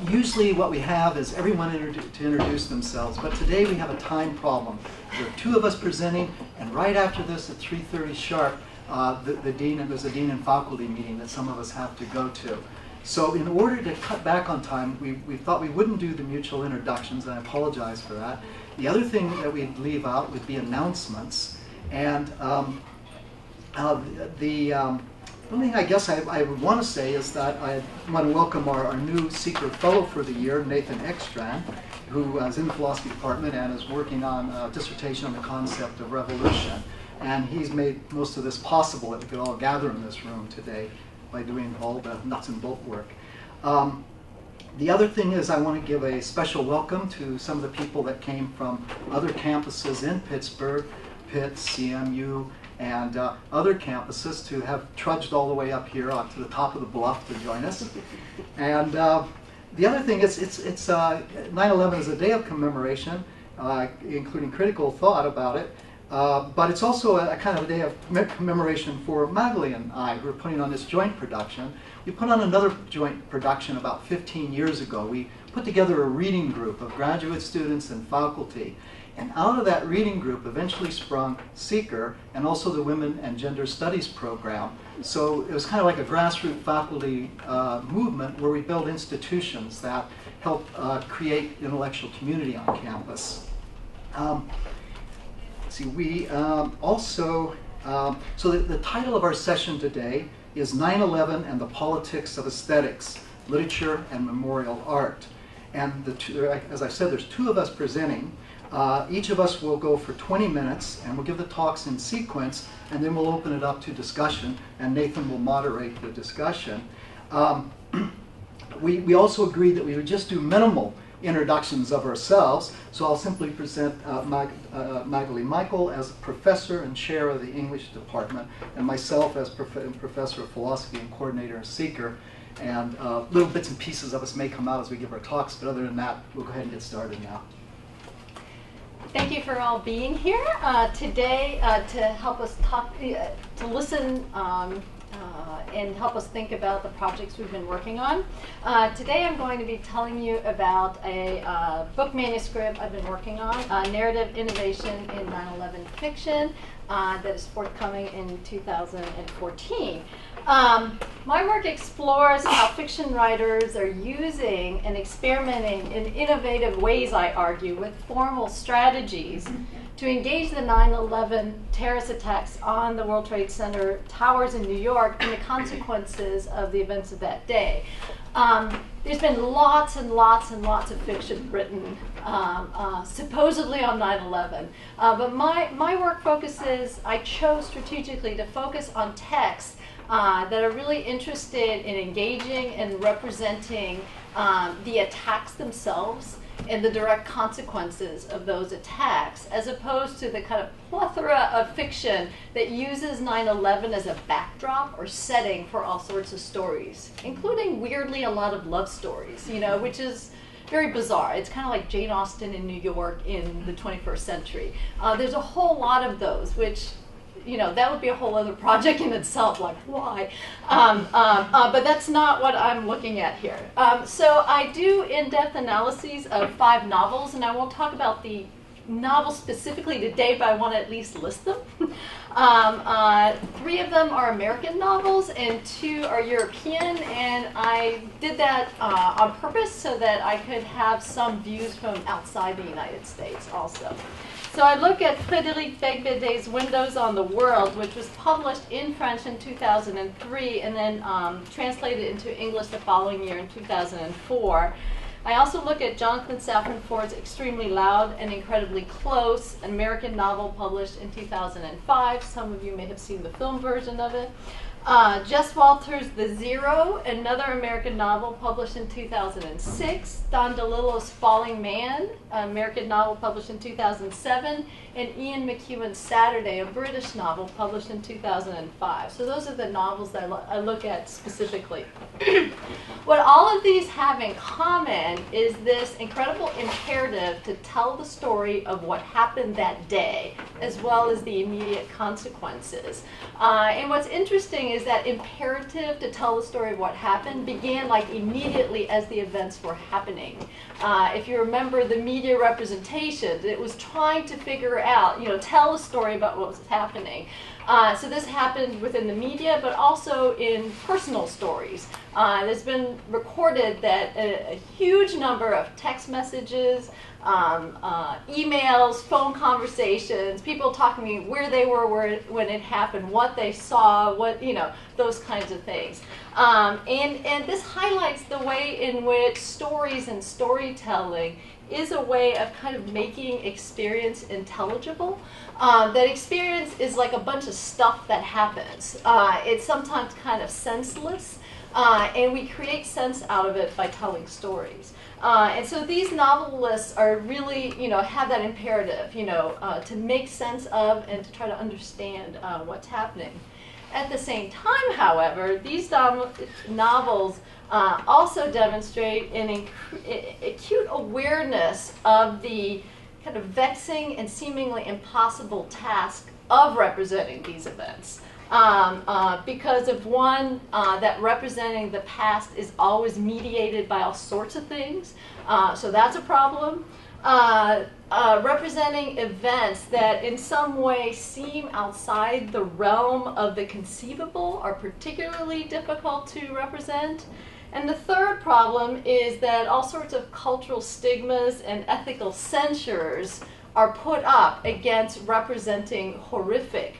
Usually what we have is everyone to introduce themselves, but today we have a time problem. There are two of us presenting, and right after this at 3:30 sharp, there's a dean and faculty meeting that some of us have to go to. So in order to cut back on time, we thought we wouldn't do the mutual introductions, and I apologize for that. The other thing that we'd leave out would be announcements. And one thing I guess I would want to say is that I want to welcome our new Seeker Fellow for the year, Nathan Ekstrand, who is in the philosophy department and is working on a dissertation on the concept of revolution. And he's made most of this possible that we could all gather in this room today by doing all the nuts and bolt work. The other thing is I want to give a special welcome to some of the people that came from other campuses in Pittsburgh, Pitt, CMU, and other campuses to have trudged all the way up here onto the top of the bluff to join us. And the other thing is 9/11 is a day of commemoration, including critical thought about it. But it's also a kind of a day of commemoration for Magali and I, who are putting on this joint production. We put on another joint production about 15 years ago. We put together a reading group of graduate students and faculty. And out of that reading group eventually sprung Seeker and also the Women and Gender Studies program. So it was kind of like a grassroots faculty movement where we build institutions that help create intellectual community on campus. See, we also, so the title of our session today is 9/11 and the Politics of Aesthetics, Literature and Memorial Art. And as I said, there's two of us presenting. Each of us will go for 20 minutes, and we'll give the talks in sequence, and then we'll open it up to discussion, and Nathan will moderate the discussion. We also agreed that we would just do minimal introductions of ourselves, so I'll simply present Magali Michael as professor and chair of the English department, and myself as professor of philosophy and coordinator of Seeker. And little bits and pieces of us may come out as we give our talks, but other than that, we'll go ahead and get started now. Thank you for all being here today to help us talk, to listen and help us think about the projects we've been working on. Today I'm going to be telling you about a book manuscript I've been working on, Narrative Innovation in 9/11 Fiction, that is forthcoming in 2014. My work explores how fiction writers are using and experimenting in innovative ways, I argue, with formal strategies to engage the 9/11 terrorist attacks on the World Trade Center towers in New York and the consequences of the events of that day. There's been lots and lots and lots of fiction written supposedly on 9/11. But my work focuses, I chose strategically to focus on texts that are really interested in engaging and representing the attacks themselves and the direct consequences of those attacks, as opposed to the kind of plethora of fiction that uses 9/11 as a backdrop or setting for all sorts of stories, including, weirdly, a lot of love stories, you know, which is very bizarre. It's kind of like Jane Austen in New York in the 21st century. There's a whole lot of those, which, you know, that would be a whole other project in itself, like why? But that's not what I'm looking at here. So I do in-depth analyses of 5 novels, and I won't talk about the novels specifically today, but I want to at least list them. 3 of them are American novels, and 2 are European, and I did that on purpose so that I could have some views from outside the United States also. So I look at Frédéric Beigbeder's Windows on the World, which was published in French in 2003 and then translated into English the following year in 2004. I also look at Jonathan Safran Foer's Extremely Loud and Incredibly Close, an American novel published in 2005. Some of you may have seen the film version of it. Jess Walter's The Zero, another American novel published in 2006. Don DeLillo's Falling Man, an American novel published in 2007. And Ian McEwan's Saturday, a British novel published in 2005. So those are the novels that I look at specifically. What all all of these have in common is this incredible imperative to tell the story of what happened that day, as well as the immediate consequences. And what's interesting is that imperative to tell the story of what happened began like immediately as the events were happening. If you remember the media representations, it was trying to figure out, tell a story about what was happening. So this happened within the media, but also in personal stories. There's been recorded that a huge number of text messages, emails, phone conversations, people talking to me where they were when it happened, what they saw, those kinds of things. And this highlights the way in which stories and storytelling is a way of kind of making experience intelligible. That experience is like a bunch of stuff that happens. It's sometimes kind of senseless, and we create sense out of it by telling stories. And so these novelists are really, have that imperative, to make sense of and to try to understand what's happening. At the same time, however, these novels also demonstrate an acute awareness of the kind of vexing and seemingly impossible task of representing these events. Because of one, that representing the past is always mediated by all sorts of things, so that's a problem. Representing events that in some way seem outside the realm of the conceivable are particularly difficult to represent. And the third problem is that all sorts of cultural stigmas and ethical censures are put up against representing horrific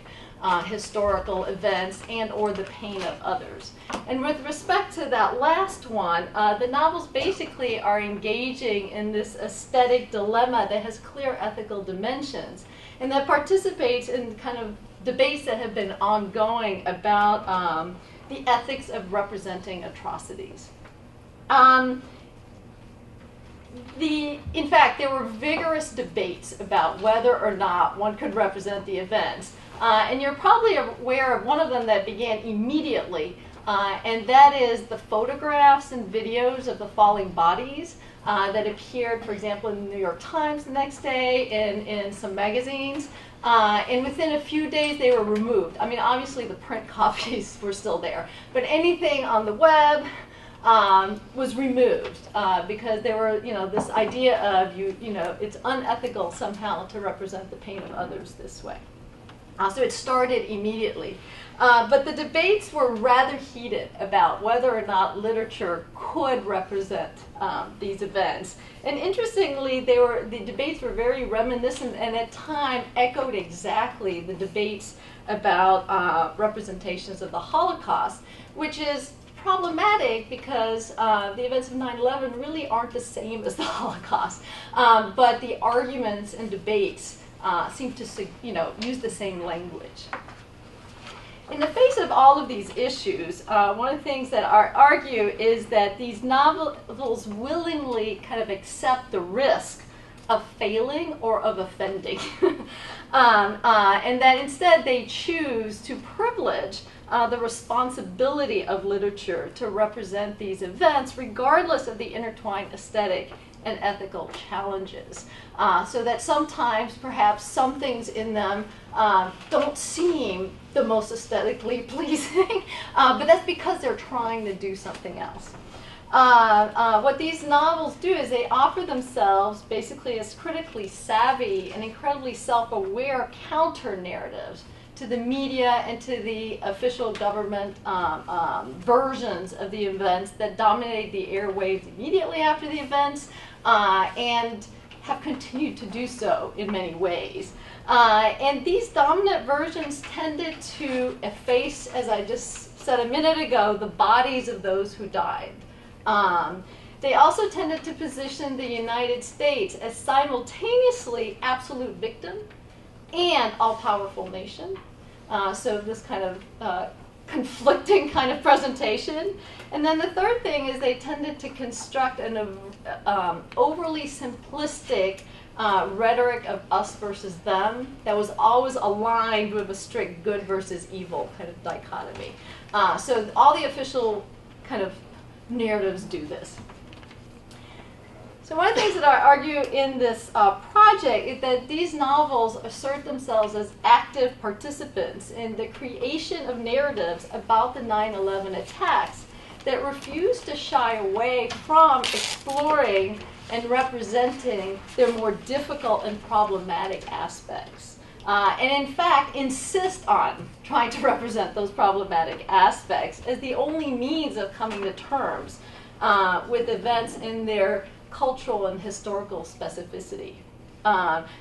historical events and or the pain of others. And with respect to that last one, the novels basically are engaging in this aesthetic dilemma that has clear ethical dimensions and that participates in kind of debates that have been ongoing about the ethics of representing atrocities. In fact, there were vigorous debates about whether or not one could represent the events. And you're probably aware of one of them that began immediately, and that is the photographs and videos of the falling bodies that appeared, for example, in the New York Times the next day, in some magazines. And within a few days, they were removed. I mean, obviously, the print copies were still there, but anything on the web was removed because there were, this idea of it's unethical somehow to represent the pain of others this way. So it started immediately. But the debates were rather heated about whether or not literature could represent these events. And interestingly, the debates were very reminiscent and at time echoed exactly the debates about representations of the Holocaust, which is problematic because the events of 9/11 really aren't the same as the Holocaust. But the arguments and debates seem to use the same language. In the face of all of these issues, one of the things that I argue is that these novels willingly kind of accept the risk of failing or of offending. And that instead they choose to privilege the responsibility of literature to represent these events regardless of the intertwined aesthetic and ethical challenges. So that sometimes perhaps some things in them don't seem the most aesthetically pleasing, but that's because they're trying to do something else. What these novels do is they offer themselves basically as critically savvy and incredibly self-aware counter-narratives to the media and to the official government versions of the events that dominated the airwaves immediately after the events and have continued to do so in many ways. And these dominant versions tended to efface, as I just said a minute ago, the bodies of those who died. They also tended to position the United States as simultaneously absolute victim and all-powerful nation. So this kind of conflicting kind of presentation. And then the third thing is they tended to construct an overly simplistic rhetoric of us versus them that was always aligned with a strict good versus evil kind of dichotomy. So all the official kind of narratives do this. So one of the things that I argue in this project is that these novels assert themselves as active participants in the creation of narratives about the 9/11 attacks that refuse to shy away from exploring and representing their more difficult and problematic aspects. And in fact, insist on trying to represent those problematic aspects as the only means of coming to terms with events in their cultural and historical specificity.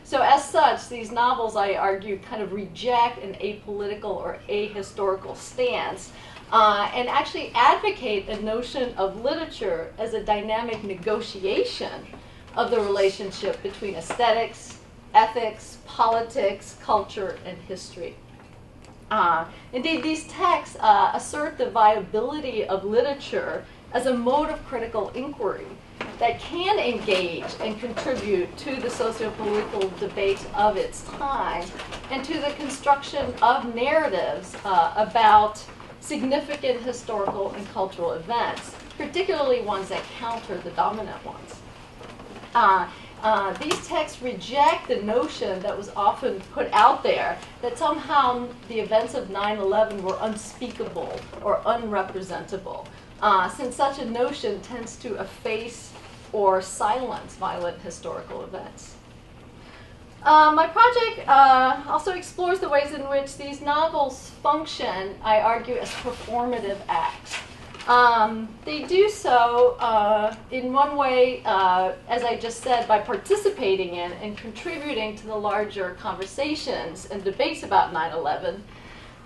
So as such, these novels, I argue, kind of reject an apolitical or ahistorical stance and actually advocate a notion of literature as a dynamic negotiation of the relationship between aesthetics, ethics, politics, culture, and history. Indeed, these texts assert the viability of literature as a mode of critical inquiry that can engage and contribute to the socio-political debates of its time and to the construction of narratives about significant historical and cultural events, particularly ones that counter the dominant ones. These texts reject the notion that was often put out there that somehow the events of 9/11 were unspeakable or unrepresentable, since such a notion tends to efface or silence violent historical events. My project also explores the ways in which these novels function, I argue, as performative acts. They do so in one way, as I just said, by participating in and contributing to the larger conversations and debates about 9/11.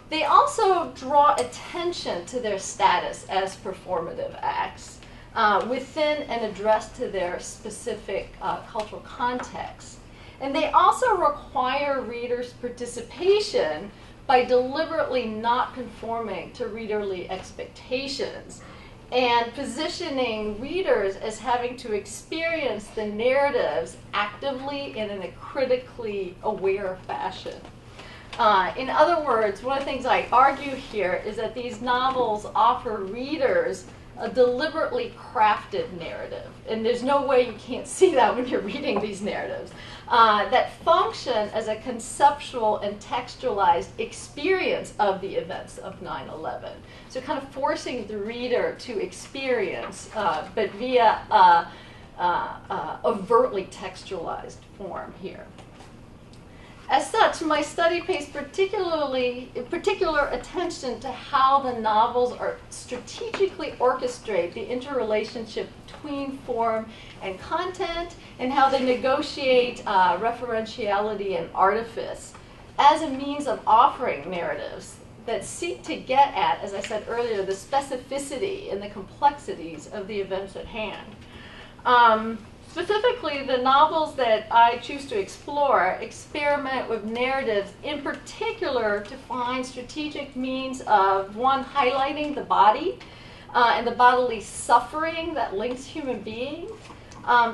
They also draw attention to their status as performative acts within and addressed to their specific cultural context. And they also require readers' participation by deliberately not conforming to readerly expectations and positioning readers as having to experience the narratives actively and in a critically aware fashion. In other words, one of the things I argue here is that these novels offer readers a deliberately crafted narrative, and there's no way you can't see that when you're reading these narratives, that function as a conceptual and textualized experience of the events of 9/11. So kind of forcing the reader to experience, but via overtly textualized form here. As such, my study pays particular attention to how the novels are strategically orchestrate the interrelationship between form and content, and how they negotiate referentiality and artifice as a means of offering narratives that seek to get at, as I said earlier, the specificity and the complexities of the events at hand. Specifically, the novels that I choose to explore experiment with narratives in particular to find strategic means of, one, highlighting the body and the bodily suffering that links human beings,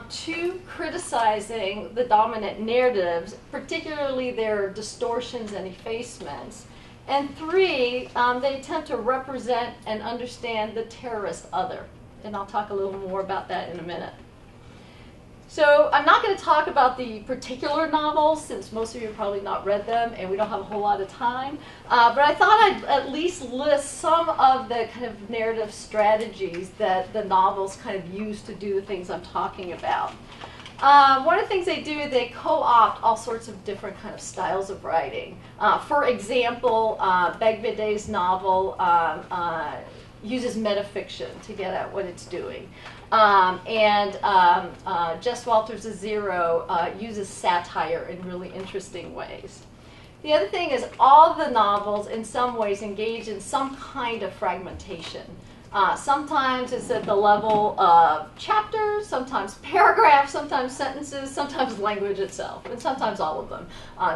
two, criticizing the dominant narratives, particularly their distortions and effacements, and three, they attempt to represent and understand the terrorist other. And I'll talk a little more about that in a minute. So I'm not going to talk about the particular novels, since most of you have probably not read them and we don't have a whole lot of time. But I thought I'd at least list some of the kind of narrative strategies that the novels kind of use to do the things I'm talking about. One of the things they do is they co-opt all sorts of different kind of styles of writing. For example, Begveday's novel uses metafiction to get at what it's doing. Jess Walter's Zero uses satire in really interesting ways. The other thing is all the novels in some ways engage in some kind of fragmentation. Sometimes it's at the level of chapters, sometimes paragraphs, sometimes sentences, sometimes language itself, and sometimes all of them.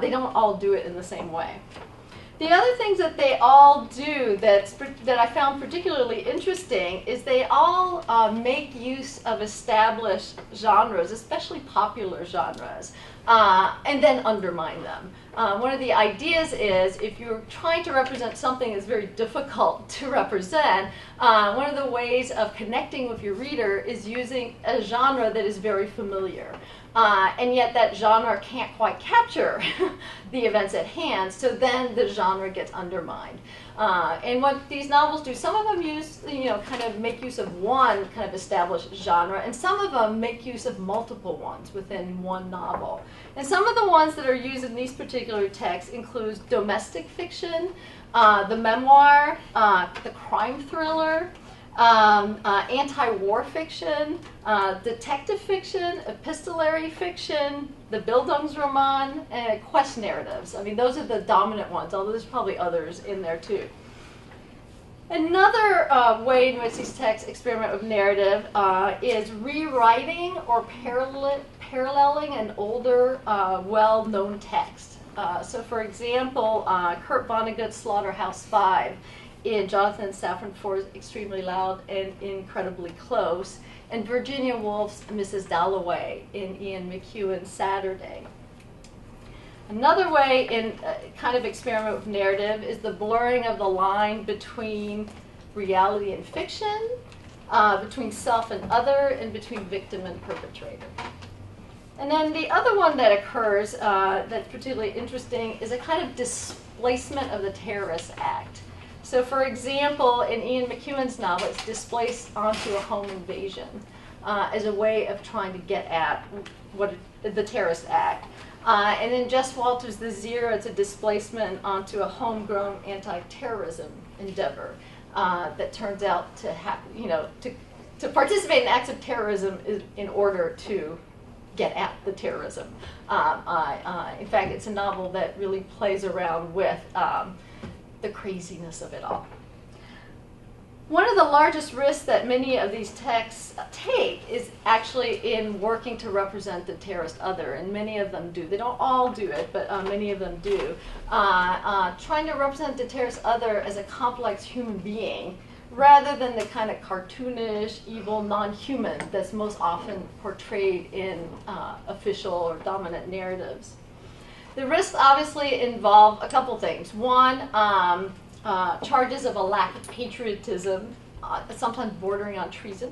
They don't all do it in the same way. The other things that they all do that I found particularly interesting is they all make use of established genres, especially popular genres, and then undermine them. One of the ideas is if you're trying to represent something that's very difficult to represent, one of the ways of connecting with your reader is using a genre that is very familiar. And yet that genre can't quite capture the events at hand, so then the genre gets undermined. And what these novels do, some of them use, kind of make use of one kind of established genre, and some of them make use of multiple ones within one novel. And some of the ones that are used in these particular texts include domestic fiction, the memoir, the crime thriller, anti-war fiction, detective fiction, epistolary fiction, the Bildungsroman, and quest narratives. I mean, those are the dominant ones, although there's probably others in there too. Another way in which these texts experiment with narrative is rewriting or paralleling an older, well-known text. So for example, Kurt Vonnegut's Slaughterhouse-Five in Jonathan Safran Foer's Extremely Loud and Incredibly Close, and Virginia Woolf's Mrs. Dalloway in Ian McEwan's Saturday. Another way in kind of experiment with narrative is the blurring of the line between reality and fiction, between self and other, and between victim and perpetrator. And then the other one that occurs that's particularly interesting is a kind of displacement of the terrorist act. So for example, in Ian McEwan's novel, it's displaced onto a home invasion as a way of trying to get at the terrorist act. And in Jess Walter's The Zero, it's a displacement onto a homegrown anti-terrorism endeavor that turns out to to participate in acts of terrorism in order to get at the terrorism. In fact, it's a novel that really plays around with the craziness of it all. One of the largest risks that many of these texts take is actually in working to represent the terrorist other, and many of them do. They don't all do it, but many of them do. Trying to represent the terrorist other as a complex human being rather than the kind of cartoonish, evil, non-human that's most often portrayed in official or dominant narratives. The risks obviously involve a couple things. One, charges of a lack of patriotism, sometimes bordering on treason.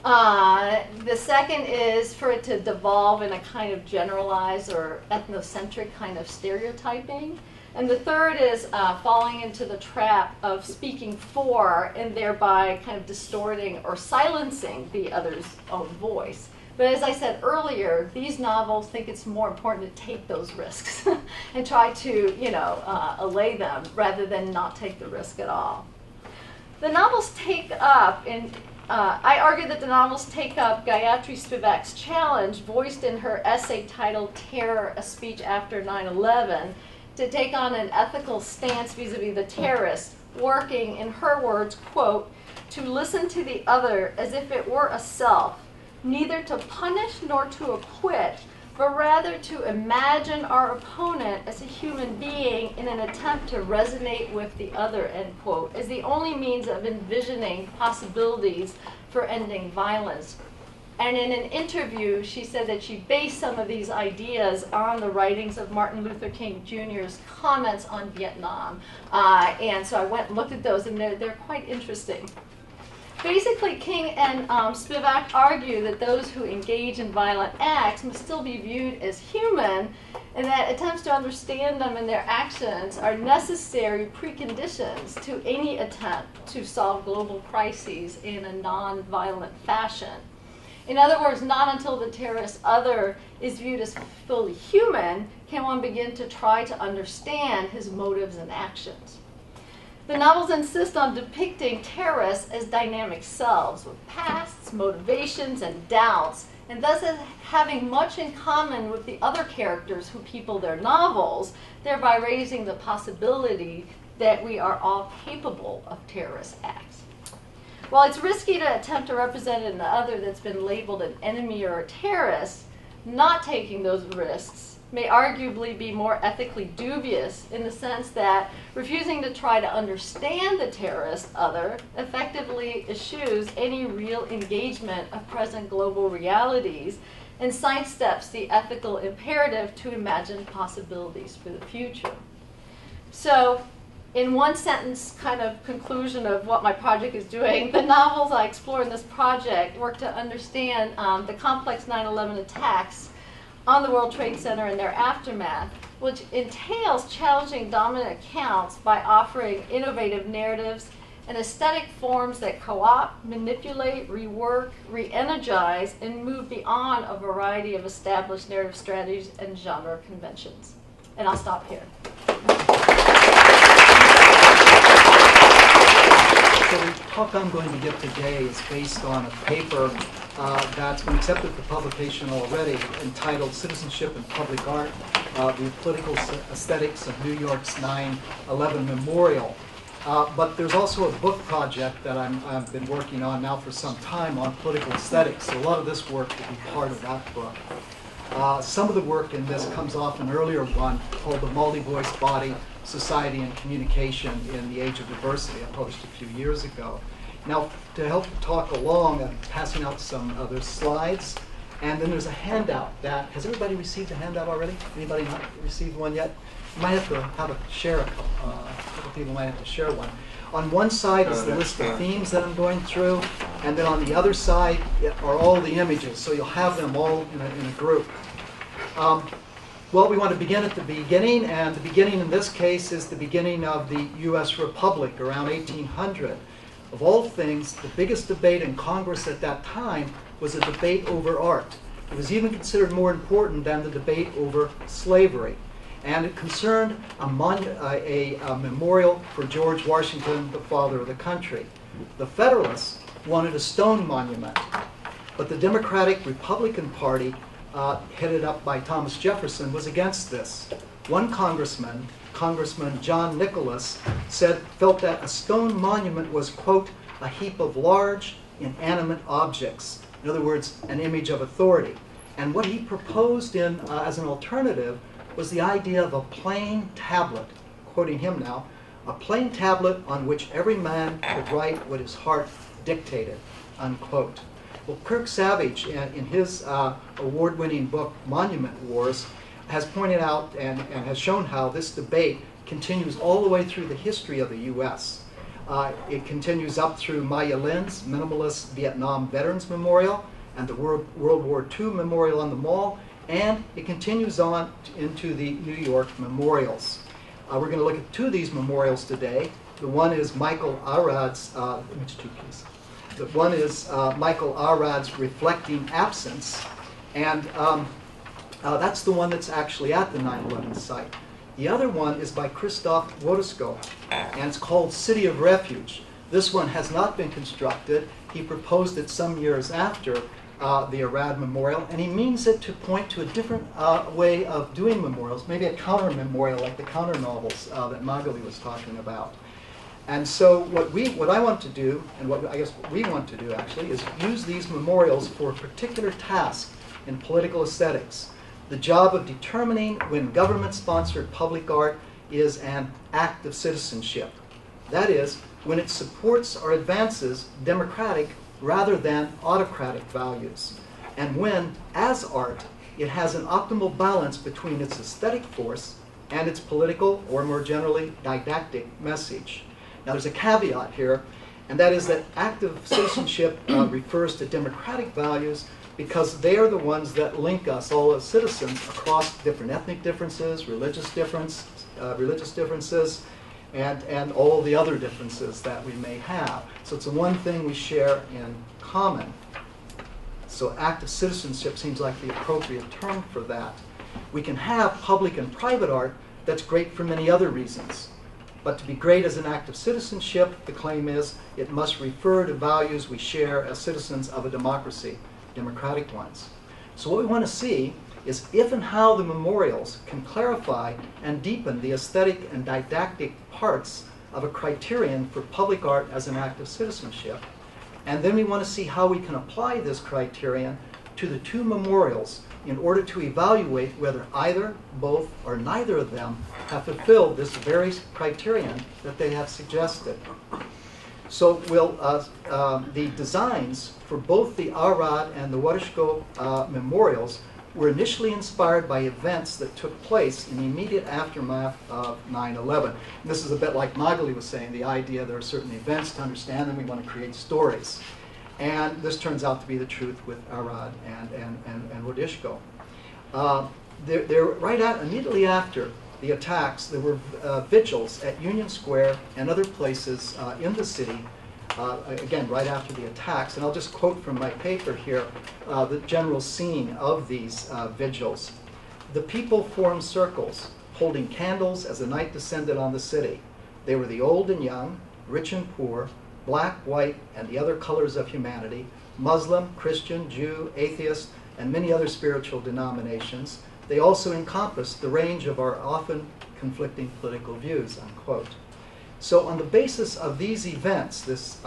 The second is for it to devolve in a kind of generalized or ethnocentric kind of stereotyping. And the third is falling into the trap of speaking for and thereby kind of distorting or silencing the other's own voice. But as I said earlier, these novels think it's more important to take those risks and try to, allay them rather than not take the risk at all. The novels take up, I argue that the novels take up Gayatri Spivak's challenge, voiced in her essay titled Terror, A Speech After 9/11, to take on an ethical stance vis-a-vis the terrorists, working, in her words, quote, to listen to the other as if it were a self, neither to punish nor to acquit, but rather to imagine our opponent as a human being in an attempt to resonate with the other, end quote, as the only means of envisioning possibilities for ending violence. And in an interview, she said that she based some of these ideas on the writings of Martin Luther King Jr.'s comments on Vietnam. And so I went and looked at those, and they're quite interesting. Basically, King and Spivak argue that those who engage in violent acts must still be viewed as human, and that attempts to understand them and their actions are necessary preconditions to any attempt to solve global crises in a non-violent fashion. In other words, not until the terrorist other is viewed as fully human can one begin to try to understand his motives and actions. The novels insist on depicting terrorists as dynamic selves with pasts, motivations, and doubts, and thus as having much in common with the other characters who people their novels, thereby raising the possibility that we are all capable of terrorist acts. While it's risky to attempt to represent an other that's been labeled an enemy or a terrorist, not taking those risks may arguably be more ethically dubious in the sense that refusing to try to understand the terrorist other effectively eschews any real engagement of present global realities and sidesteps the ethical imperative to imagine possibilities for the future. So, in one sentence kind of conclusion of what my project is doing, the novels I explore in this project work to understand the complex 9/11 attacks on the World Trade Center and their aftermath, which entails challenging dominant accounts by offering innovative narratives and aesthetic forms that co-opt, manipulate, rework, re-energize, and move beyond a variety of established narrative strategies and genre conventions. And I'll stop here. So the talk I'm going to give today is based on a paper that's been accepted for publication already, entitled Citizenship and Public Art, the Political Aesthetics of New York's 9/11 Memorial. But there's also a book project that I've been working on now for some time on political aesthetics, so a lot of this work will be part of that book. Some of the work in this comes off an earlier one called The Multi-Voice Body, Society and Communication in the Age of Diversity. I published a few years ago. Now, to help talk along, I'm passing out some other slides. And then there's a handout that, has everybody received a handout already? Anybody not received one yet? You might have to share a couple people might have to share one. On one side is the list of themes that I'm going through, and then on the other side are all the images, so you'll have them all in a group. Well, we want to begin at the beginning, and the beginning in this case is the beginning of the U.S. Republic around 1800. Of all things, the biggest debate in Congress at that time was a debate over art. It was even considered more important than the debate over slavery. And it concerned a memorial for George Washington, the father of the country. The Federalists wanted a stone monument, but the Democratic Republican Party, headed up by Thomas Jefferson, was against this. One congressman, Congressman John Nicholas, felt that a stone monument was, quote, a heap of large, inanimate objects. In other words, an image of authority. And what he proposed as an alternative was the idea of a plain tablet, quoting him now, a plain tablet on which every man could write what his heart dictated, unquote. Well, Kirk Savage, in his award-winning book, Monument Wars, has pointed out and has shown how this debate continues all the way through the history of the U.S. It continues up through Maya Lin's Minimalist Vietnam Veterans Memorial and the World War II Memorial on the Mall, and it continues on into the New York memorials. We're going to look at two of these memorials today. The one is Michael Arad's, image two, please. The one is Michael Arad's Reflecting Absence, and that's the one that's actually at the 9/11 site. The other one is by Christoph Wodesko, and it's called City of Refuge. This one has not been constructed. He proposed it some years after the Arad Memorial, and he means it to point to a different way of doing memorials, maybe a counter memorial like the counter novels that Magali was talking about. And so what I want to do, and what I guess we want to do actually, is use these memorials for a particular task in political aesthetics. The job of determining when government-sponsored public art is an act of citizenship. That is, when it supports or advances democratic rather than autocratic values, and when, as art, it has an optimal balance between its aesthetic force and its political, or more generally, didactic message. Now there's a caveat here, and that is that active citizenship refers to democratic values because they are the ones that link us all as citizens across different ethnic differences, religious differences, and all the other differences that we may have. So it's the one thing we share in common. So active citizenship seems like the appropriate term for that. We can have public and private art that's great for many other reasons. But to be great as an act of citizenship, the claim is it must refer to values we share as citizens of a democracy, democratic ones. So what we want to see is if and how the memorials can clarify and deepen the aesthetic and didactic parts of a criterion for public art as an act of citizenship. And then we want to see how we can apply this criterion to the two memorials in order to evaluate whether either, both, or neither of them have fulfilled this very criterion that they have suggested. So the designs for both the Arad and the Warishko memorials were initially inspired by events that took place in the immediate aftermath of 9/11. And this is a bit like Magali was saying, the idea there are certain events to understand them, we want to create stories. And this turns out to be the truth with Arad and Warishko. Immediately after the attacks, there were vigils at Union Square and other places in the city, again, right after the attacks. And I'll just quote from my paper here the general scene of these vigils. The people formed circles, holding candles as the night descended on the city. They were the old and young, rich and poor, black, white, and the other colors of humanity, Muslim, Christian, Jew, atheist, and many other spiritual denominations. They also encompass the range of our often conflicting political views, unquote. So on the basis of these events, this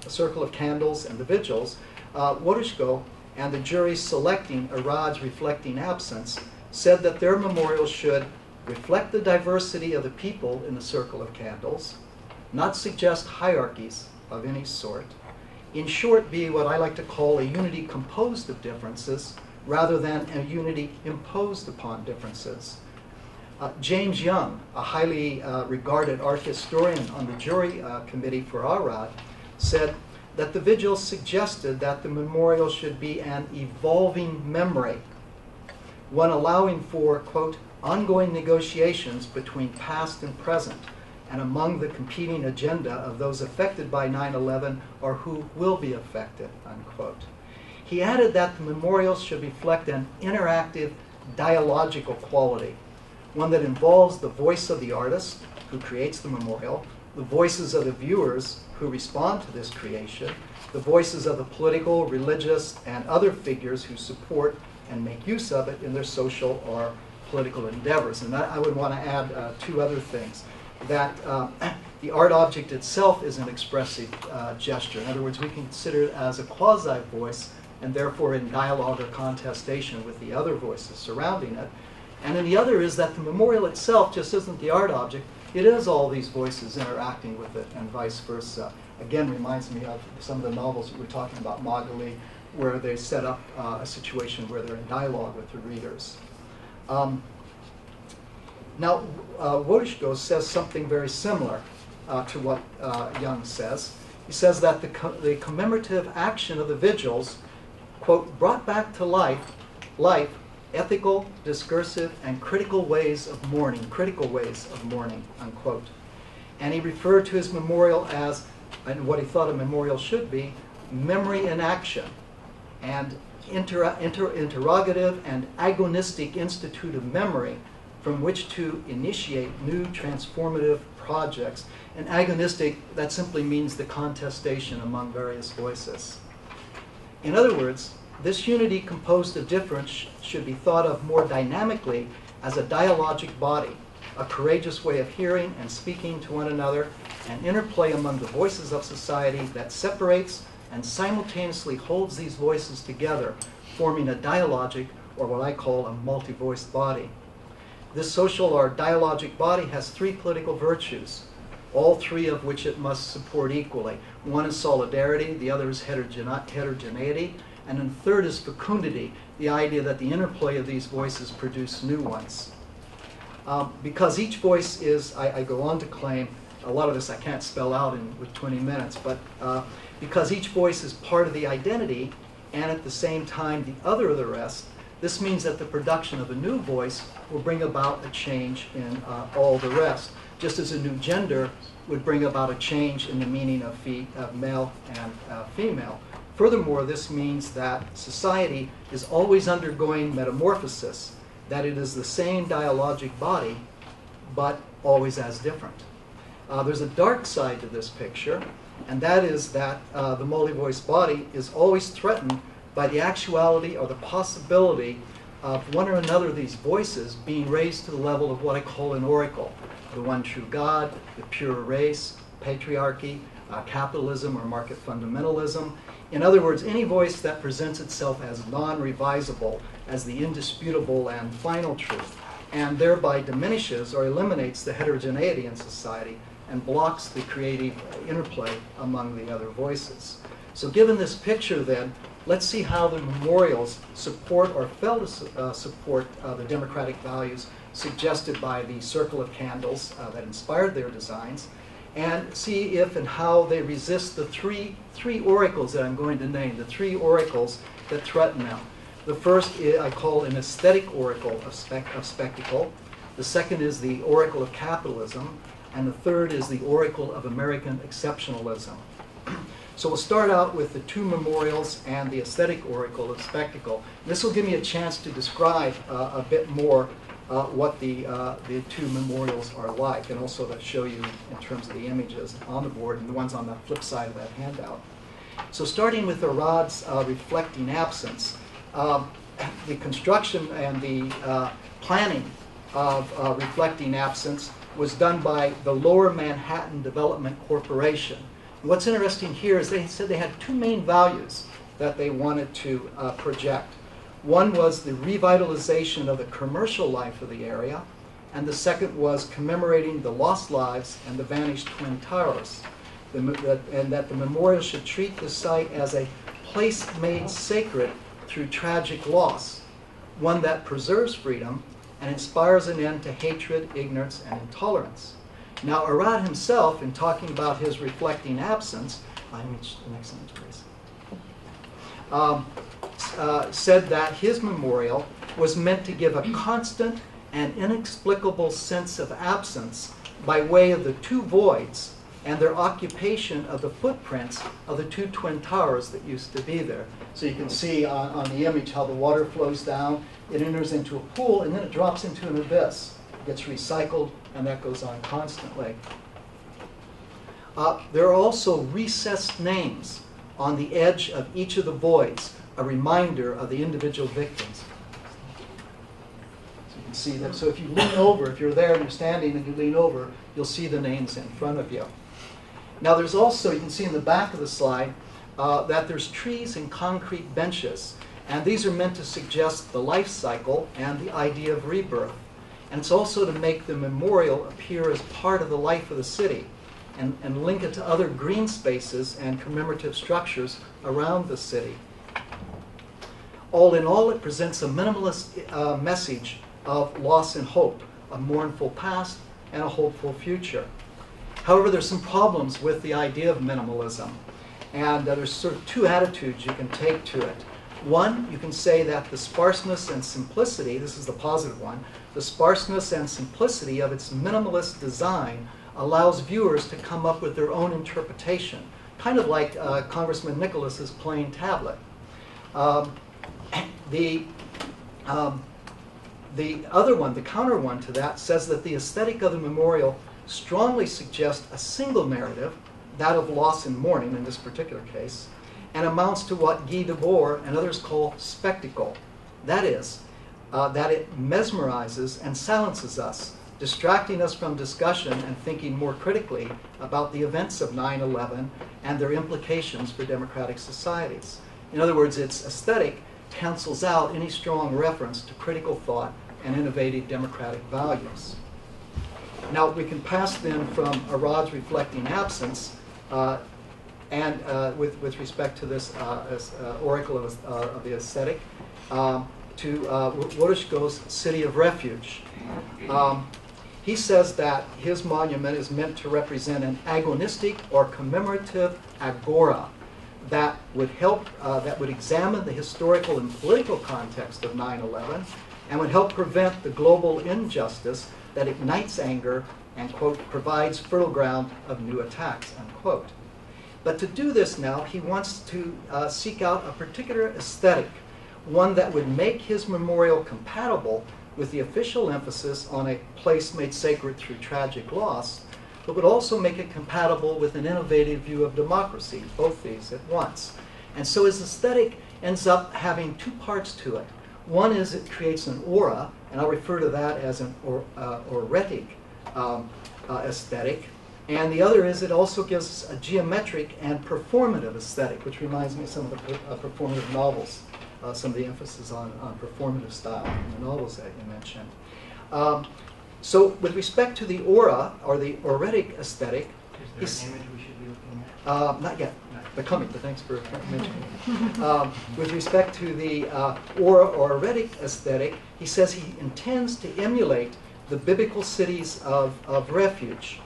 circle of candles and the vigils, Warishko and the jury selecting Arad's reflecting absence said that their memorial should reflect the diversity of the people in the circle of candles, not suggest hierarchies of any sort, in short, be what I like to call a unity composed of differences rather than a unity imposed upon differences. James Young, a highly regarded art historian on the jury committee for Arad, said that the vigil suggested that the memorial should be an evolving memory, one allowing for, quote, ongoing negotiations between past and present, and among the competing agenda of those affected by 9/11 or who will be affected, unquote. He added that the memorials should reflect an interactive, dialogical quality, one that involves the voice of the artist who creates the memorial, the voices of the viewers who respond to this creation, the voices of the political, religious, and other figures who support and make use of it in their social or political endeavors. And I would want to add two other things. That the art object itself is an expressive gesture. In other words, we can consider it as a quasi-voice and therefore in dialogue or contestation with the other voices surrounding it. And then the other is that the memorial itself just isn't the art object, it is all these voices interacting with it and vice versa. Again, reminds me of some of the novels that we were talking about, Magali, where they set up a situation where they're in dialogue with the readers. Now, Warishko says something very similar to what Young says. He says that the commemorative action of the vigils, quote, brought back to life ethical, discursive, and critical ways of mourning, unquote. And he referred to his memorial as, and what he thought a memorial should be, memory in action, and interrogative and agonistic institute of memory from which to initiate new transformative projects. And agonistic, that simply means the contestation among various voices. In other words, this unity composed of difference should be thought of more dynamically as a dialogic body, a courageous way of hearing and speaking to one another, an interplay among the voices of society that separates and simultaneously holds these voices together, forming a dialogic, or what I call a multi-voiced body. This social or dialogic body has three political virtues, all three of which it must support equally. One is solidarity, the other is heterogeneity, and then the third is fecundity, the idea that the interplay of these voices produce new ones. Because each voice is, I go on to claim, a lot of this I can't spell out with 20 minutes, but because each voice is part of the identity and at the same time the other of the rest, this means that the production of a new voice will bring about a change in all the rest, just as a new gender would bring about a change in the meaning of male and female. Furthermore, this means that society is always undergoing metamorphosis, that it is the same dialogic body, but always as different. There's a dark side to this picture, and that is that the multi-voice body is always threatened by the actuality or the possibility of one or another of these voices being raised to the level of what I call an oracle, the one true God, the pure race, patriarchy, capitalism or market fundamentalism. In other words, any voice that presents itself as non-revisable, as the indisputable and final truth, and thereby diminishes or eliminates the heterogeneity in society and blocks the creative interplay among the other voices. So given this picture then, let's see how the memorials support or fail to support the democratic values suggested by the circle of candles that inspired their designs, and see if and how they resist the three oracles that I'm going to name, the three oracles that threaten them. The first I call an aesthetic oracle of spectacle. The second is the oracle of capitalism. And the third is the oracle of American exceptionalism. So we'll start out with the two memorials and the aesthetic oracle of spectacle. This will give me a chance to describe a bit more what the two memorials are like, and also to show you in terms of the images on the board and the ones on the flip side of that handout. So starting with Arad's reflecting absence, the construction and the planning of reflecting absence was done by the Lower Manhattan Development Corporation. And what's interesting here is they said they had two main values that they wanted to project. One was the revitalization of the commercial life of the area, and the second was commemorating the lost lives and the vanished Twin Towers, and that the memorial should treat the site as a place made sacred through tragic loss, one that preserves freedom and inspires an end to hatred, ignorance, and intolerance. Now, Arad himself, in talking about his reflecting absence, said that his memorial was meant to give a constant and inexplicable sense of absence by way of the two voids and their occupation of the footprints of the two Twin Towers that used to be there. So you can see on the image how the water flows down, it enters into a pool, and then it drops into an abyss. It gets recycled, and that goes on constantly. There are also recessed names on the edge of each of the voids, a reminder of the individual victims. So you can see that. So if you lean over, if you're there and you're standing and you lean over, you'll see the names in front of you. Now there's also, you can see in the back of the slide, that there's trees and concrete benches. And these are meant to suggest the life cycle and the idea of rebirth. And it's also to make the memorial appear as part of the life of the city and link it to other green spaces and commemorative structures around the city. All in all, it presents a minimalist message of loss and hope, a mournful past and a hopeful future. However, there's some problems with the idea of minimalism. And there's sort of two attitudes you can take to it. One, you can say that the sparseness and simplicity, this is the positive one, the sparseness and simplicity of its minimalist design allows viewers to come up with their own interpretation, kind of like Congressman Nicholas's plain tablet. The other one, the counter one to that, says that the aesthetic of the memorial strongly suggests a single narrative, that of loss and mourning in this particular case, and amounts to what Guy Debord and others call spectacle. That is, that it mesmerizes and silences us, distracting us from discussion and thinking more critically about the events of 9/11 and their implications for democratic societies. In other words, its aesthetic cancels out any strong reference to critical thought and innovative democratic values. Now, we can pass then from Arad's reflecting absence and with respect to this oracle of the aesthetic, to Wodishko's City of Refuge. He says that his monument is meant to represent an agonistic or commemorative agora that would help, that would examine the historical and political context of 9/11 and would help prevent the global injustice that ignites anger and, quote, provides fertile ground of new attacks, unquote. But to do this now, he wants to seek out a particular aesthetic, one that would make his memorial compatible with the official emphasis on a place made sacred through tragic loss, but would also make it compatible with an innovative view of democracy, both these at once. And so his aesthetic ends up having two parts to it. One is it creates an aura, and I'll refer to that as an auretic aesthetic, And the other is it also gives us a geometric and performative aesthetic, which reminds me of some of the performative novels, some of the emphasis on performative style in the novels that you mentioned. So with respect to the aura, or the auritic aesthetic, is there an image we should be looking at? not yet, but coming, but thanks for mentioning it. With respect to the aura or auritic aesthetic, he says he intends to emulate the biblical cities of refuge.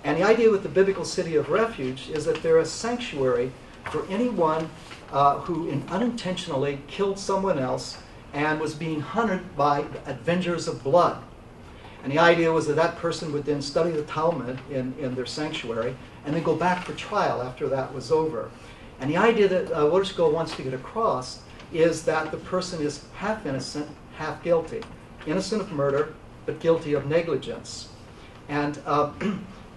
And the idea with the biblical city of refuge is that they're a sanctuary for anyone who unintentionally killed someone else and was being hunted by avengers of blood. And the idea was that that person would then study the Talmud in their sanctuary and then go back for trial after that was over. And the idea that Waterskill wants to get across is that the person is half innocent, half guilty. Innocent of murder, but guilty of negligence. And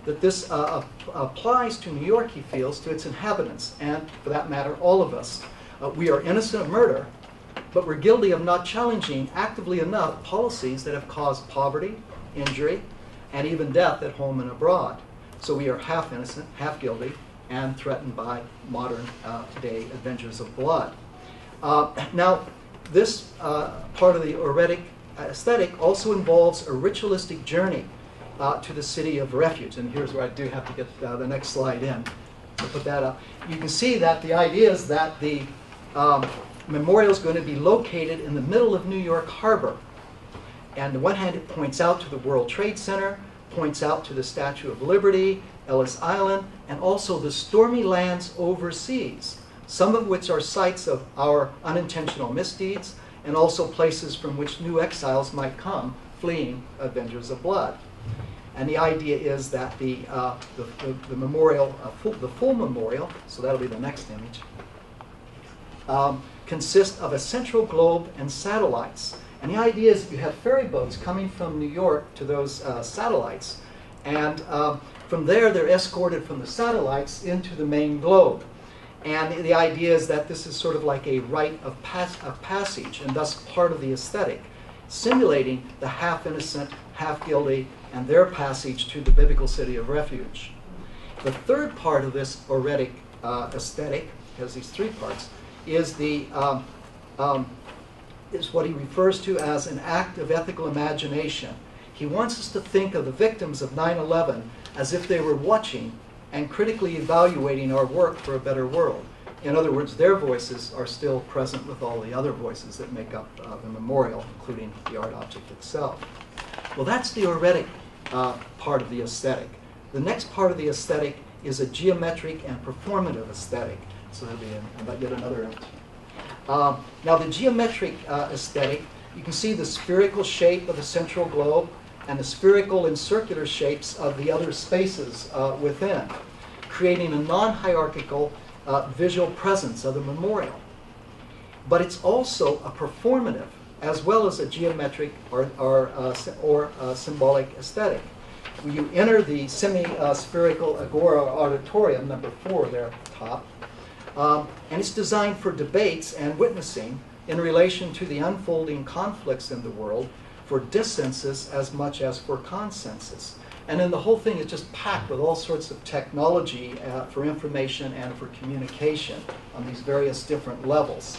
that this applies to New York, he feels, to its inhabitants, and for that matter, all of us. We are innocent of murder, but we're guilty of not challenging actively enough policies that have caused poverty, injury, and even death at home and abroad. So we are half innocent, half guilty, and threatened by modern day avengers of blood. Now, this part of the auritic aesthetic also involves a ritualistic journey to the city of refuge. And here's where I do have to get the next slide in to put that up. You can see that the idea is that the memorial is going to be located in the middle of New York Harbor. And on the one hand, it points out to the World Trade Center, points out to the Statue of Liberty, Ellis Island, and also the stormy lands overseas, some of which are sites of our unintentional misdeeds, and also places from which new exiles might come, fleeing avengers of blood. And the idea is that the memorial, the full memorial, so that'll be the next image, consists of a central globe and satellites. And the idea is that you have ferry boats coming from New York to those satellites. And from there, they're escorted from the satellites into the main globe. And the idea is that this is sort of like a rite of passage, and thus part of the aesthetic, simulating the half-innocent, half-guilty, and their passage to the biblical city of refuge. The third part of this auritic aesthetic, has these three parts, is what he refers to as an act of ethical imagination. He wants us to think of the victims of 9/11 as if they were watching and critically evaluating our work for a better world. In other words, their voices are still present with all the other voices that make up the memorial, including the art object itself. Well, that's the auritic part of the aesthetic. The next part of the aesthetic is a geometric and performative aesthetic. So that'll be yet another image. Now, the geometric aesthetic, you can see the spherical shape of the central globe and the spherical and circular shapes of the other spaces within, creating a non-hierarchical visual presence of the memorial. But it's also a performative as well as a geometric or symbolic aesthetic. When you enter the semi-spherical agora auditorium, number 4 there at the top, and it's designed for debates and witnessing in relation to the unfolding conflicts in the world, for dissensus as much as for consensus. And then the whole thing is just packed with all sorts of technology for information and for communication on these various different levels.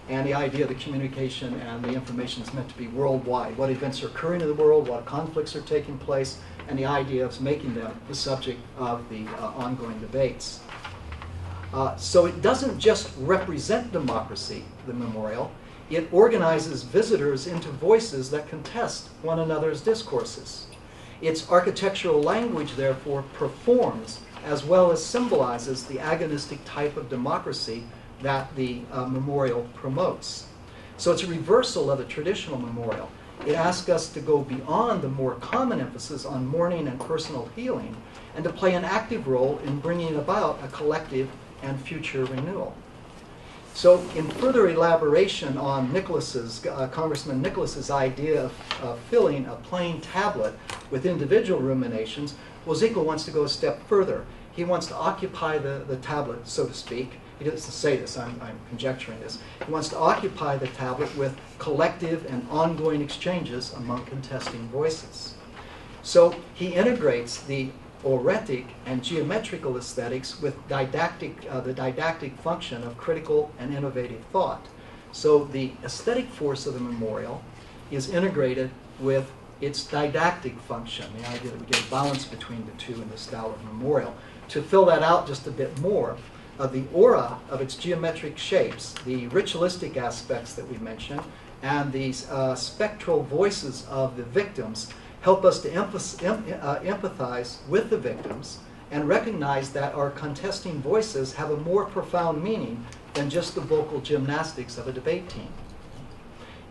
And the idea of the communication and the information is meant to be worldwide. What events are occurring in the world, what conflicts are taking place, and the idea of making them the subject of the ongoing debates. So it doesn't just represent democracy, the memorial. It organizes visitors into voices that contest one another's discourses. Its architectural language, therefore, performs as well as symbolizes the agonistic type of democracy that the memorial promotes. So it's a reversal of the traditional memorial. It asks us to go beyond the more common emphasis on mourning and personal healing and to play an active role in bringing about a collective and future renewal. So in further elaboration on Congressman Nicholas's idea of filling a plain tablet with individual ruminations, Wozeco wants to go a step further. He wants to occupy the tablet, so to speak. He doesn't say this, I'm conjecturing this. He wants to occupy the tablet with collective and ongoing exchanges among contesting voices. So he integrates the oretic and geometrical aesthetics with the didactic function of critical and innovative thought. So the aesthetic force of the memorial is integrated with its didactic function, the idea that we get a balance between the two in the style of memorial. To fill that out just a bit more, the aura of its geometric shapes, the ritualistic aspects that we mentioned, and these spectral voices of the victims help us to empathize with the victims and recognize that our contesting voices have a more profound meaning than just the vocal gymnastics of a debate team.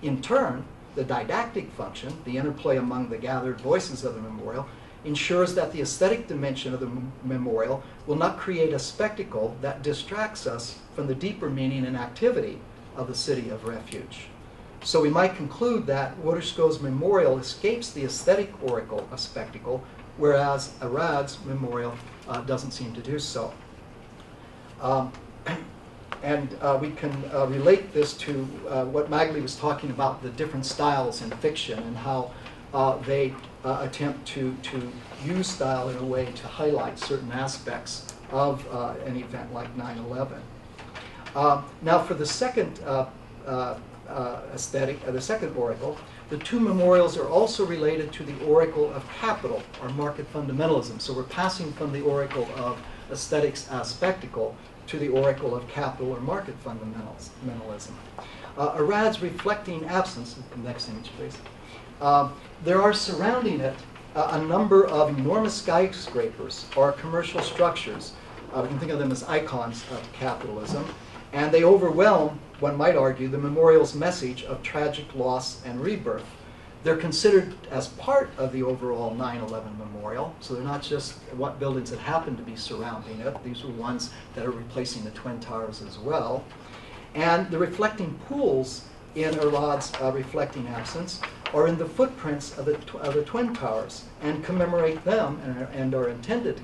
In turn, the didactic function, the interplay among the gathered voices of the memorial, ensures that the aesthetic dimension of the memorial will not create a spectacle that distracts us from the deeper meaning and activity of the city of refuge. So we might conclude that Watersko's memorial escapes the aesthetic oracle of spectacle, whereas Arad's memorial doesn't seem to do so. We can relate this to what Magali was talking about, the different styles in fiction and how they attempt to use style in a way to highlight certain aspects of an event like 9/11. Now for the second aesthetic, the second oracle, the two memorials are also related to the oracle of capital, or market fundamentalism. So we're passing from the oracle of aesthetics as spectacle to the oracle of capital or market fundamentalism. Arad's reflecting absence, next image please, there are surrounding it a number of enormous skyscrapers or commercial structures. We can think of them as icons of capitalism, and they overwhelm, one might argue, the memorial's message of tragic loss and rebirth. They're considered as part of the overall 9/11 memorial, so they're not just what buildings that happen to be surrounding it. These were ones that are replacing the Twin Towers as well. And the reflecting pools in Arad's reflecting absence are in the footprints of the Twin Towers and commemorate them and are intended to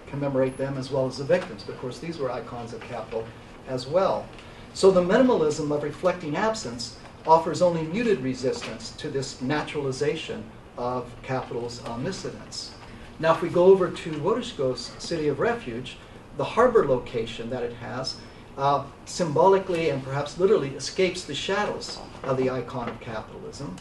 commemorate them as well as the victims. But of course, these were icons of capital as well. So the minimalism of reflecting absence offers only muted resistance to this naturalization of capital's omniscience. Now if we go over to Watersko's City of Refuge, the harbor location that it has symbolically and perhaps literally escapes the shadows of the icon of capitalism.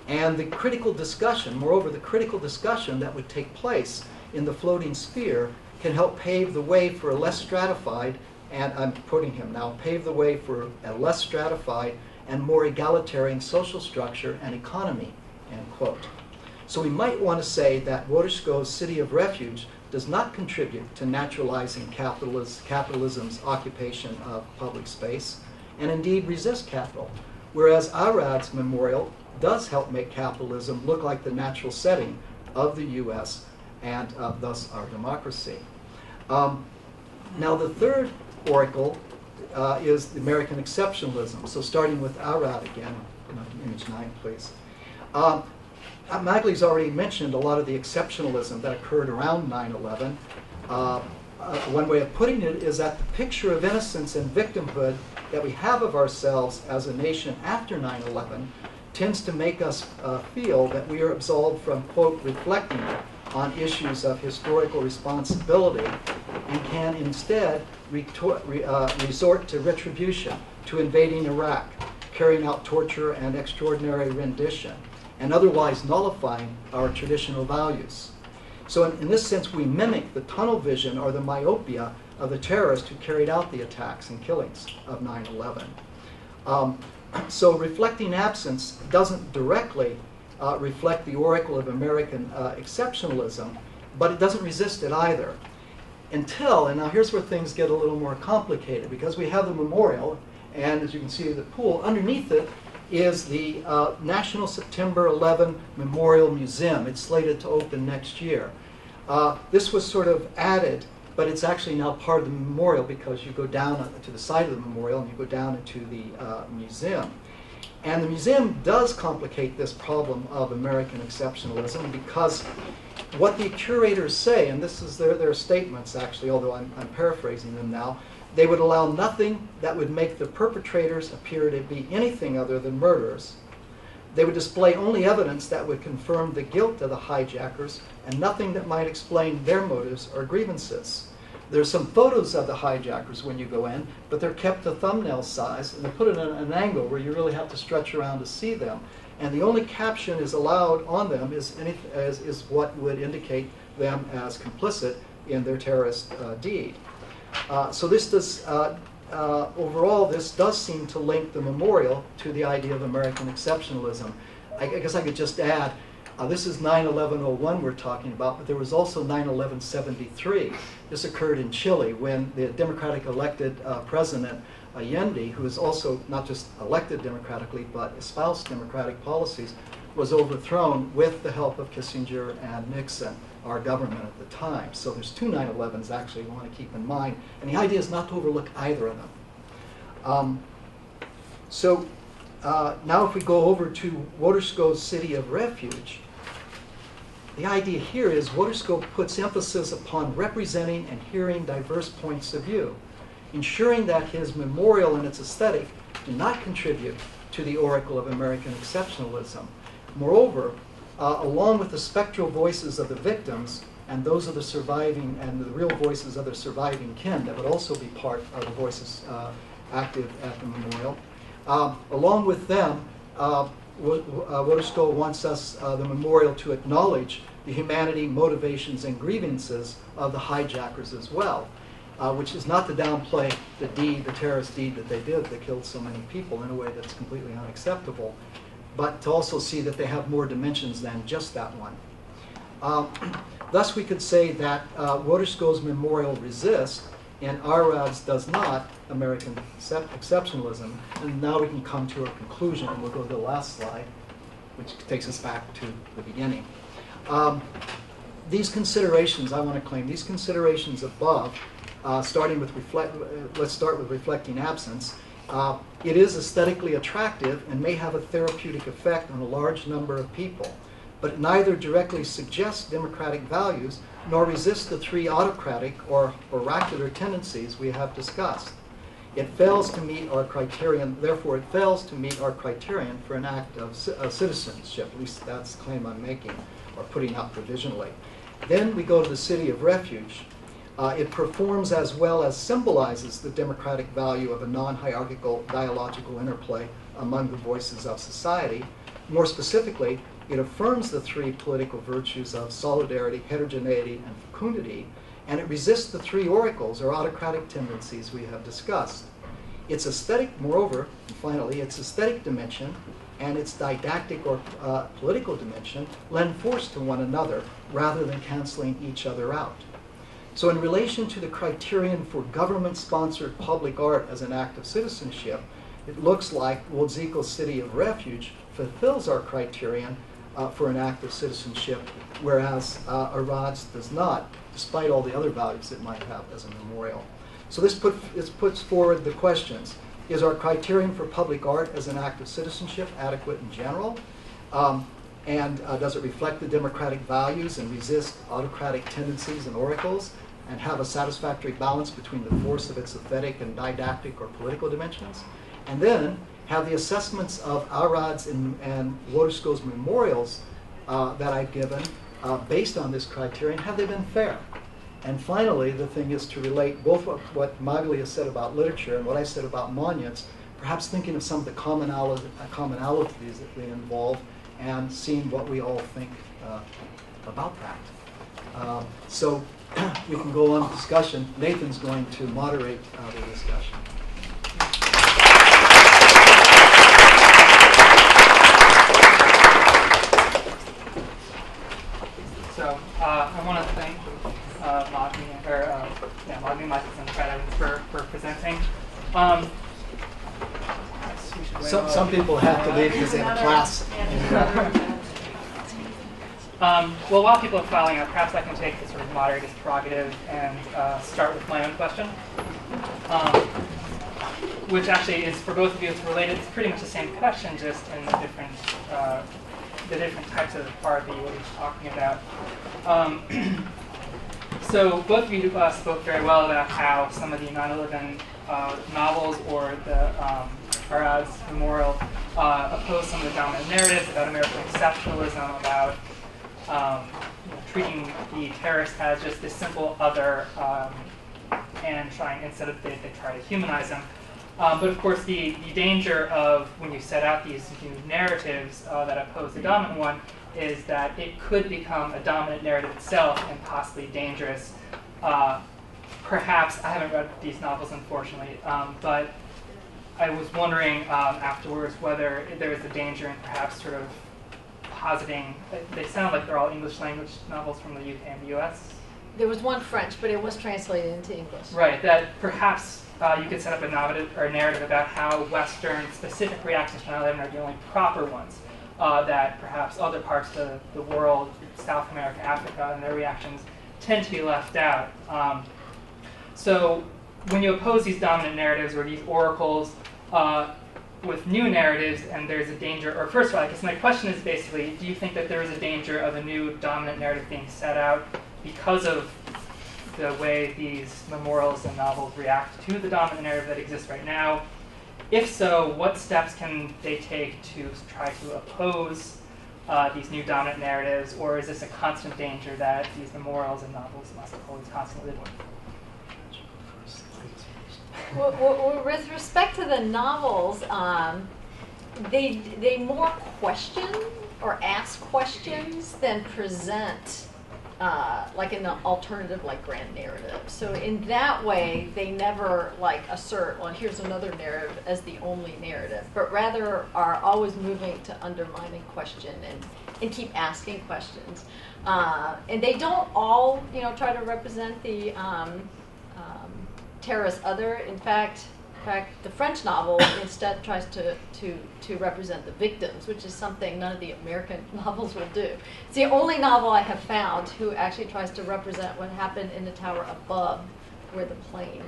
And the critical discussion, moreover, the critical discussion that would take place in the floating sphere can help pave the way for a less stratified, and I'm quoting him now, pave the way for a less stratified and more egalitarian social structure and economy, end quote. So we might want to say that Watersko's City of Refuge does not contribute to naturalizing capitalism's occupation of public space, and indeed resist capital, whereas Arad's memorial does help make capitalism look like the natural setting of the U.S. and thus our democracy. Now the third oracle is the American exceptionalism. So starting with Arad again, image 9 please. Magali's already mentioned a lot of the exceptionalism that occurred around 9/11. One way of putting it is that the picture of innocence and victimhood that we have of ourselves as a nation after 9/11 tends to make us feel that we are absolved from, quote, reflecting on issues of historical responsibility and can instead resort to retribution, to invading Iraq, carrying out torture and extraordinary rendition, and otherwise nullifying our traditional values. So in this sense, we mimic the tunnel vision or the myopia of the terrorists who carried out the attacks and killings of 9/11. So reflecting absence doesn't directly reflect the oracle of American exceptionalism, but it doesn't resist it either. Until, and now here's where things get a little more complicated, because we have the memorial, and as you can see the pool, underneath it is the National September 11 Memorial Museum. It's slated to open next year. This was sort of added, but it's actually now part of the memorial because you go down to the side of the memorial and you go down into the museum. And the museum does complicate this problem of American exceptionalism because what the curators say, and this is their statements actually, although I'm paraphrasing them now, they would allow nothing that would make the perpetrators appear to be anything other than murderers. They would display only evidence that would confirm the guilt of the hijackers and nothing that might explain their motives or grievances. There's some photos of the hijackers when you go in, but they're kept to thumbnail size, and they're put in an angle where you really have to stretch around to see them. And the only caption is allowed on them is what would indicate them as complicit in their terrorist deed. So this does, overall, this does seem to link the memorial to the idea of American exceptionalism. I guess I could just add, this is 9/11/01 we're talking about, but there was also 9/11/73. This occurred in Chile when the Democratic elected President Allende, who is also not just elected democratically but espoused democratic policies, was overthrown with the help of Kissinger and Nixon, our government at the time. So there's two 9/11s actually we want to keep in mind, and the idea is not to overlook either of them. Now if we go over to Watersco's City of Refuge, the idea here is Watersco puts emphasis upon representing and hearing diverse points of view, ensuring that his memorial and its aesthetic do not contribute to the oracle of American exceptionalism. Moreover, along with the spectral voices of the victims and those of the surviving and the real voices of the surviving kin that would also be part of the voices active at the memorial, along with them, Watersco wants us, the memorial, to acknowledge the humanity, motivations, and grievances of the hijackers as well, which is not to downplay the deed, the terrorist deed that they did that killed so many people in a way that's completely unacceptable, but to also see that they have more dimensions than just that one. Thus, we could say that Watersco's memorial resists, and Arrad's does not, American exceptionalism. And now we can come to a conclusion, and we'll go to the last slide, which takes us back to the beginning. These considerations, I want to claim, these considerations above, starting with let's start with reflecting absence. It is aesthetically attractive and may have a therapeutic effect on a large number of people, but it neither directly suggests democratic values nor resists the three autocratic or oracular tendencies we have discussed. It fails to meet our criterion, therefore it fails to meet our criterion for an act of citizenship. At least that's the claim I'm making, or putting out provisionally. Then we go to the City of Refuge. It performs as well as symbolizes the democratic value of a non-hierarchical dialogical interplay among the voices of society. More specifically, it affirms the three political virtues of solidarity, heterogeneity, and fecundity, and it resists the three oracles or autocratic tendencies we have discussed. Its aesthetic, moreover, and finally, its aesthetic dimension and its didactic or political dimension lend force to one another rather than canceling each other out. So in relation to the criterion for government-sponsored public art as an act of citizenship, it looks like Wodzico's City of Refuge fulfills our criterion for an act of citizenship, whereas Arrad's does not, despite all the other values it might have as a memorial. So this puts forward the questions. Is our criterion for public art as an act of citizenship adequate in general? And does it reflect the democratic values and resist autocratic tendencies and oracles, and have a satisfactory balance between the force of its aesthetic and didactic or political dimensions? And then, have the assessments of Arrad's and Watersco's memorials that I've given, based on this criterion, have they been fair? And finally, the thing is to relate both what Magali has said about literature and what I said about monuments, perhaps thinking of some of the commonalities that they involve, and seeing what we all think about that. So we can go on with discussion. Nathan's going to moderate the discussion. So I want to thank Magali, Mike, and Fred Evans for presenting. Some people have to leave because they have a class. Well, while people are filing up, perhaps I can take the sort of moderator's prerogative and start with my own question, which actually is, for both of you, it's related. It's pretty much the same question, just in the different types of art that you were each talking about. So both of you spoke very well about how some of the 9/11 novels or the Arrad's memorial oppose some of the dominant narratives about American exceptionalism, about treating the terrorist as just this simple other, and instead of they try to humanize them. But of course, the danger of when you set out these new narratives that oppose the dominant one is that it could become a dominant narrative itself and possibly dangerous. Perhaps, I haven't read these novels, unfortunately, but I was wondering afterwards whether there is a danger in perhaps sort of positing, they sound like they're all English language novels from the UK and the US. There was one French, but it was translated into English. Right, that perhaps you could set up a narrative about how Western specific reactions to 9/11 are the only proper ones, that perhaps other parts of the world, South America, Africa, and their reactions tend to be left out. So when you oppose these dominant narratives or these oracles with new narratives, and there's a danger, or first of all, I guess my question is basically, do you think that there is a danger of a new dominant narrative being set out because of the way these memorials and novels react to the dominant narrative that exists right now? If so, what steps can they take to try to oppose these new dominant narratives, or is this a constant danger that these memorials and novels must always constantly live with? Well, with respect to the novels, they more question or ask questions than present like an alternative, like grand narrative. So in that way, they never like assert, well, here's another narrative as the only narrative, but rather are always moving to undermine and question and keep asking questions. And they don't all, try to represent the terrorist other. In fact, the French novel instead tries to represent the victims, which is something none of the American novels will do. It's the only novel I have found who actually tries to represent what happened in the tower above where the plane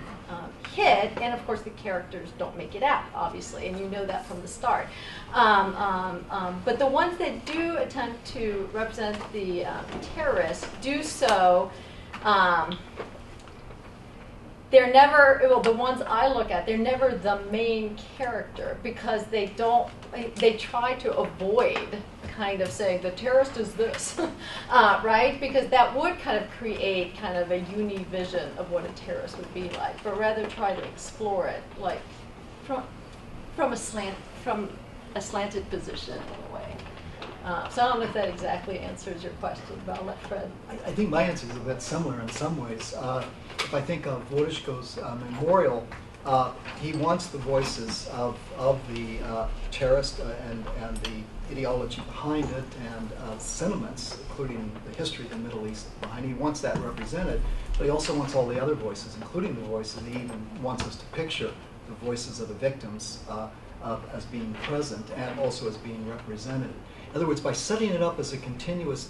hit, and of course the characters don't make it out, obviously, and you know that from the start. But the ones that do attempt to represent the terrorists do so. They're never, well, the ones I look at, they're never the main character because they try to avoid kind of saying the terrorist is this, right? Because that would kind of create kind of a uni-vision of what a terrorist would be like, but rather try to explore it like from a slanted position in a way. So I don't know if that exactly answers your question, but I'll let Fred. I think my answer is a bit similar in some ways. If I think of Wojciko's memorial, he wants the voices of the terrorist and the ideology behind it and sentiments, including the history of the Middle East behind it. He wants that represented, but he also wants all the other voices, including the voices. He even wants us to picture the voices of the victims as being present and also as being represented. In other words, by setting it up as a continuous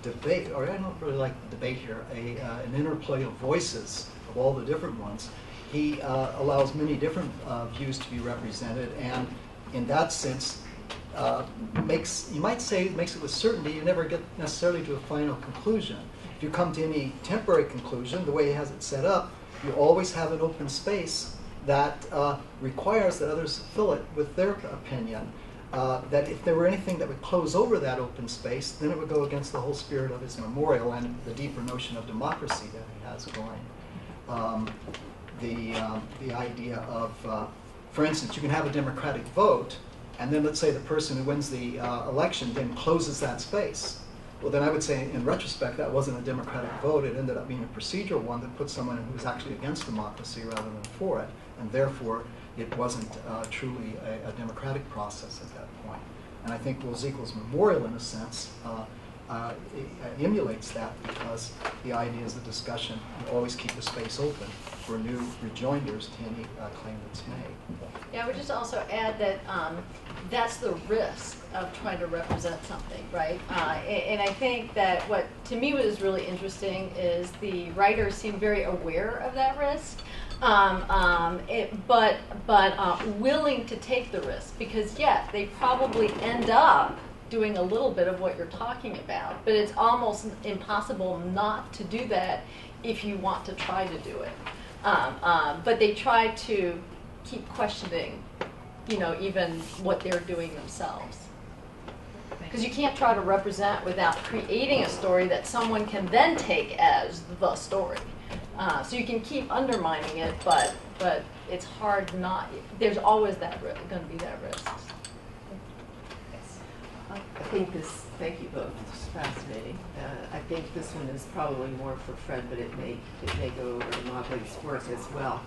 debate, or I don't really like debate here, an interplay of voices of all the different ones, he allows many different views to be represented, and in that sense, makes it with certainty. You never get necessarily to a final conclusion. If you come to any temporary conclusion, the way he has it set up, you always have an open space that requires that others fill it with their opinion. That if there were anything that would close over that open space, then it would go against the whole spirit of his memorial and the deeper notion of democracy that he has going. The idea of, for instance, you can have a democratic vote, and then let's say the person who wins the election then closes that space. Well, then I would say, in retrospect, that wasn't a democratic vote. It ended up being a procedural one that put someone who was actually against democracy rather than for it, and therefore it wasn't truly a democratic process at that point. And I think Wojciko's memorial, in a sense, emulates that, because the idea is the discussion, you always keep the space open for new rejoinders to any claim that's made. Yeah, I would just also add that that's the risk of trying to represent something, right? And I think that what to me was really interesting is the writers seem very aware of that risk, but willing to take the risk, because yes, they probably end up doing a little bit of what you're talking about, but it's almost impossible not to do that if you want to try to do it. But they try to keep questioning you know, even what they're doing themselves. Because you can't try to represent without creating a story that someone can then take as the story. So you can keep undermining it, but it's hard not. There's always that going to be that risk. I think this. Thank you both. It's fascinating. I think this one is probably more for Fred, but it may go over to Magali's work as well.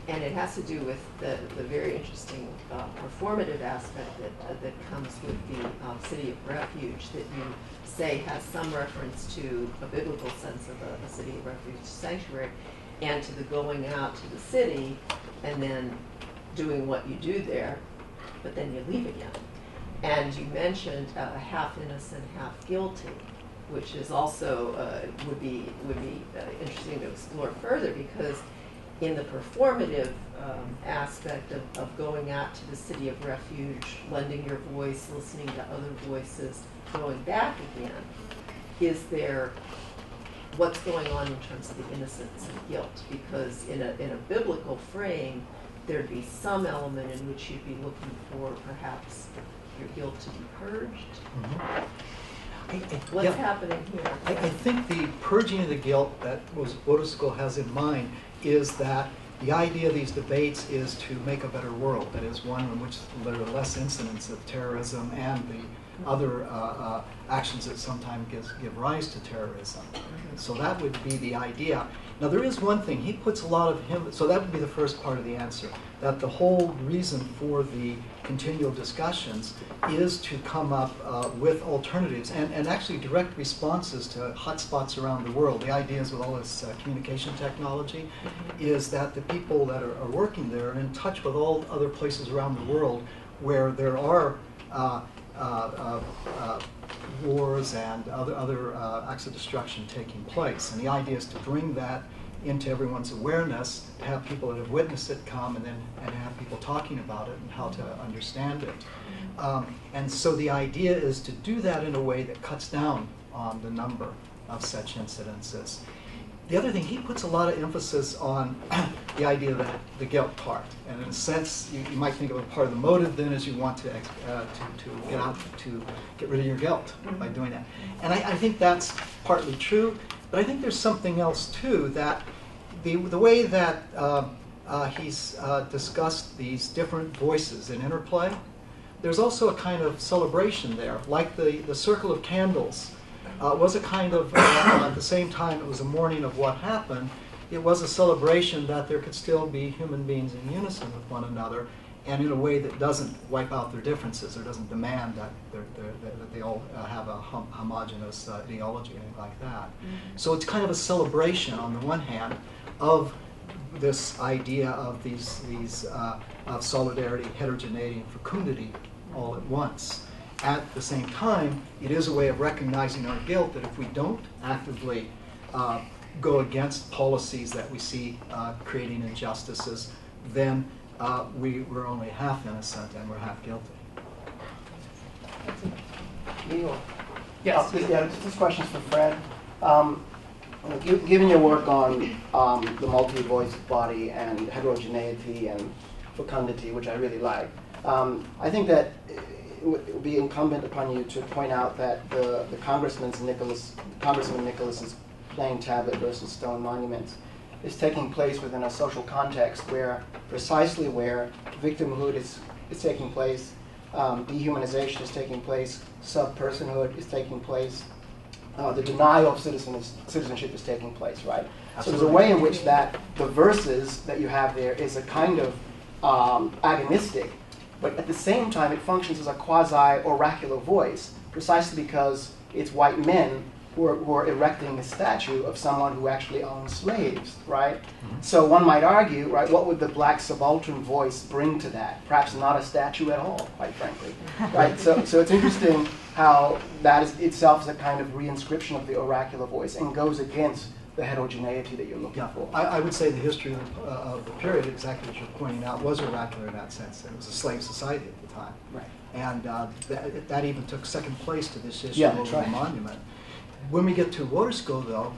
And it has to do with the very interesting performative aspect that comes with the city of refuge that you say has some reference to a biblical sense of a city of refuge sanctuary, and to the going out to the city and then doing what you do there, but then you leave again. And you mentioned half innocent, half guilty, which is also would be interesting to explore further, because in the performative aspect of going out to the city of refuge, lending your voice, listening to other voices, going back again, is there, what's going on in terms of the innocence and guilt? Because in a biblical frame, there'd be some element in which you'd be looking for perhaps your guilt to be purged. Mm-hmm. What's happening here? I think the purging of the guilt that School has in mind is that the idea of these debates is to make a better world, that is one in which there are less incidents of terrorism and the other actions that sometimes give rise to terrorism. So that would be the idea. Now there is one thing, he puts a lot of him, so that would be the first part of the answer, that the whole reason for the continual discussions is to come up with alternatives and actually direct responses to hotspots around the world. The idea is with all this communication technology is that the people that are working there are in touch with all other places around the world where there are wars and other acts of destruction taking place. And the idea is to bring that into everyone's awareness, to have people that have witnessed it come and have people talking about it and how to understand it. And so the idea is to do that in a way that cuts down on the number of such incidences. The other thing, he puts a lot of emphasis on the idea of the guilt part. And in a sense, you might think of a part of the motive then as you want to get rid of your guilt by doing that. And I think that's partly true, but I think there's something else too, that the way that he's discussed these different voices in interplay, there's also a kind of celebration there, like the circle of candles. Was a kind of, at the same time it was a mourning of what happened, it was a celebration that there could still be human beings in unison with one another, and in a way that doesn't wipe out their differences or doesn't demand that they all have a homogeneous ideology or anything like that. So it's kind of a celebration on the one hand of this idea of these of solidarity, heterogeneity, and fecundity all at once. At the same time, it is a way of recognizing our guilt, that if we don't actively go against policies that we see creating injustices, then we're only half innocent and we're half guilty. Yes. This question's for Fred. Given your work on the multi-voice body and heterogeneity and fecundity, which I really like, I think that it would be incumbent upon you to point out that the Congressman Nicholas's plain tablet versus stone monuments is taking place within a social context precisely where victimhood is taking place, dehumanization is taking place, sub-personhood is taking place, the denial of citizenship is taking place, right? Absolutely. So there's a way in which that the verses that you have there is a kind of agonistic, but at the same time it functions as a quasi-oracular voice, precisely because it's white men who are erecting a statue of someone who actually owned slaves, right? Mm-hmm. So one might argue, right, what would the black subaltern voice bring to that? Perhaps not a statue at all, quite frankly, right? So it's interesting how that is itself is a kind of reinscription of the oracular voice and goes against the heterogeneity that you're looking for. I would say the history of the period, exactly what you're pointing out, was oracular in that sense. It was a slave society at the time. Right. And that even took second place to this issue of the monument. When we get to Water School, though,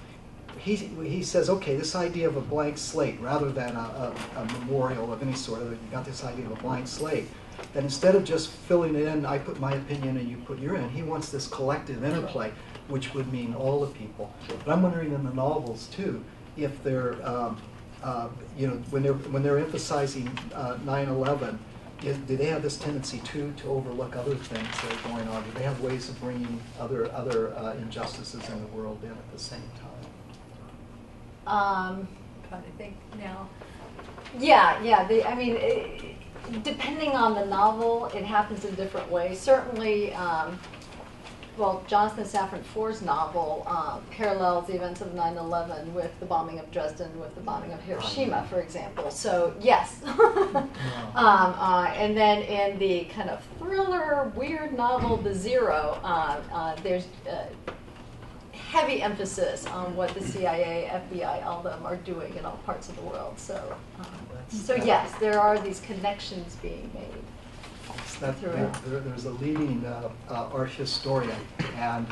he says, okay, this idea of a blank slate, rather than a memorial of any sort, you got this idea of a blank slate, that instead of just filling it in, I put my opinion and you put your in, he wants this collective interplay, which would mean all the people. But I'm wondering in the novels too, if they're, you know, when they're emphasizing 9/11, do they have this tendency too to overlook other things that are going on? Do they have ways of bringing other injustices in the world in at the same time? Trying to think now. Yeah. I mean, depending on the novel, it happens in different ways. Certainly, well, Jonathan Safran Foer's novel parallels the events of 9/11 with the bombing of Dresden, with the bombing of Hiroshima, for example. So, yes. And then in the kind of thriller, weird novel, The Zero, there's heavy emphasis on what the CIA, FBI, all of them are doing in all parts of the world. So, so yes, there are these connections being made. There's a leading art historian, and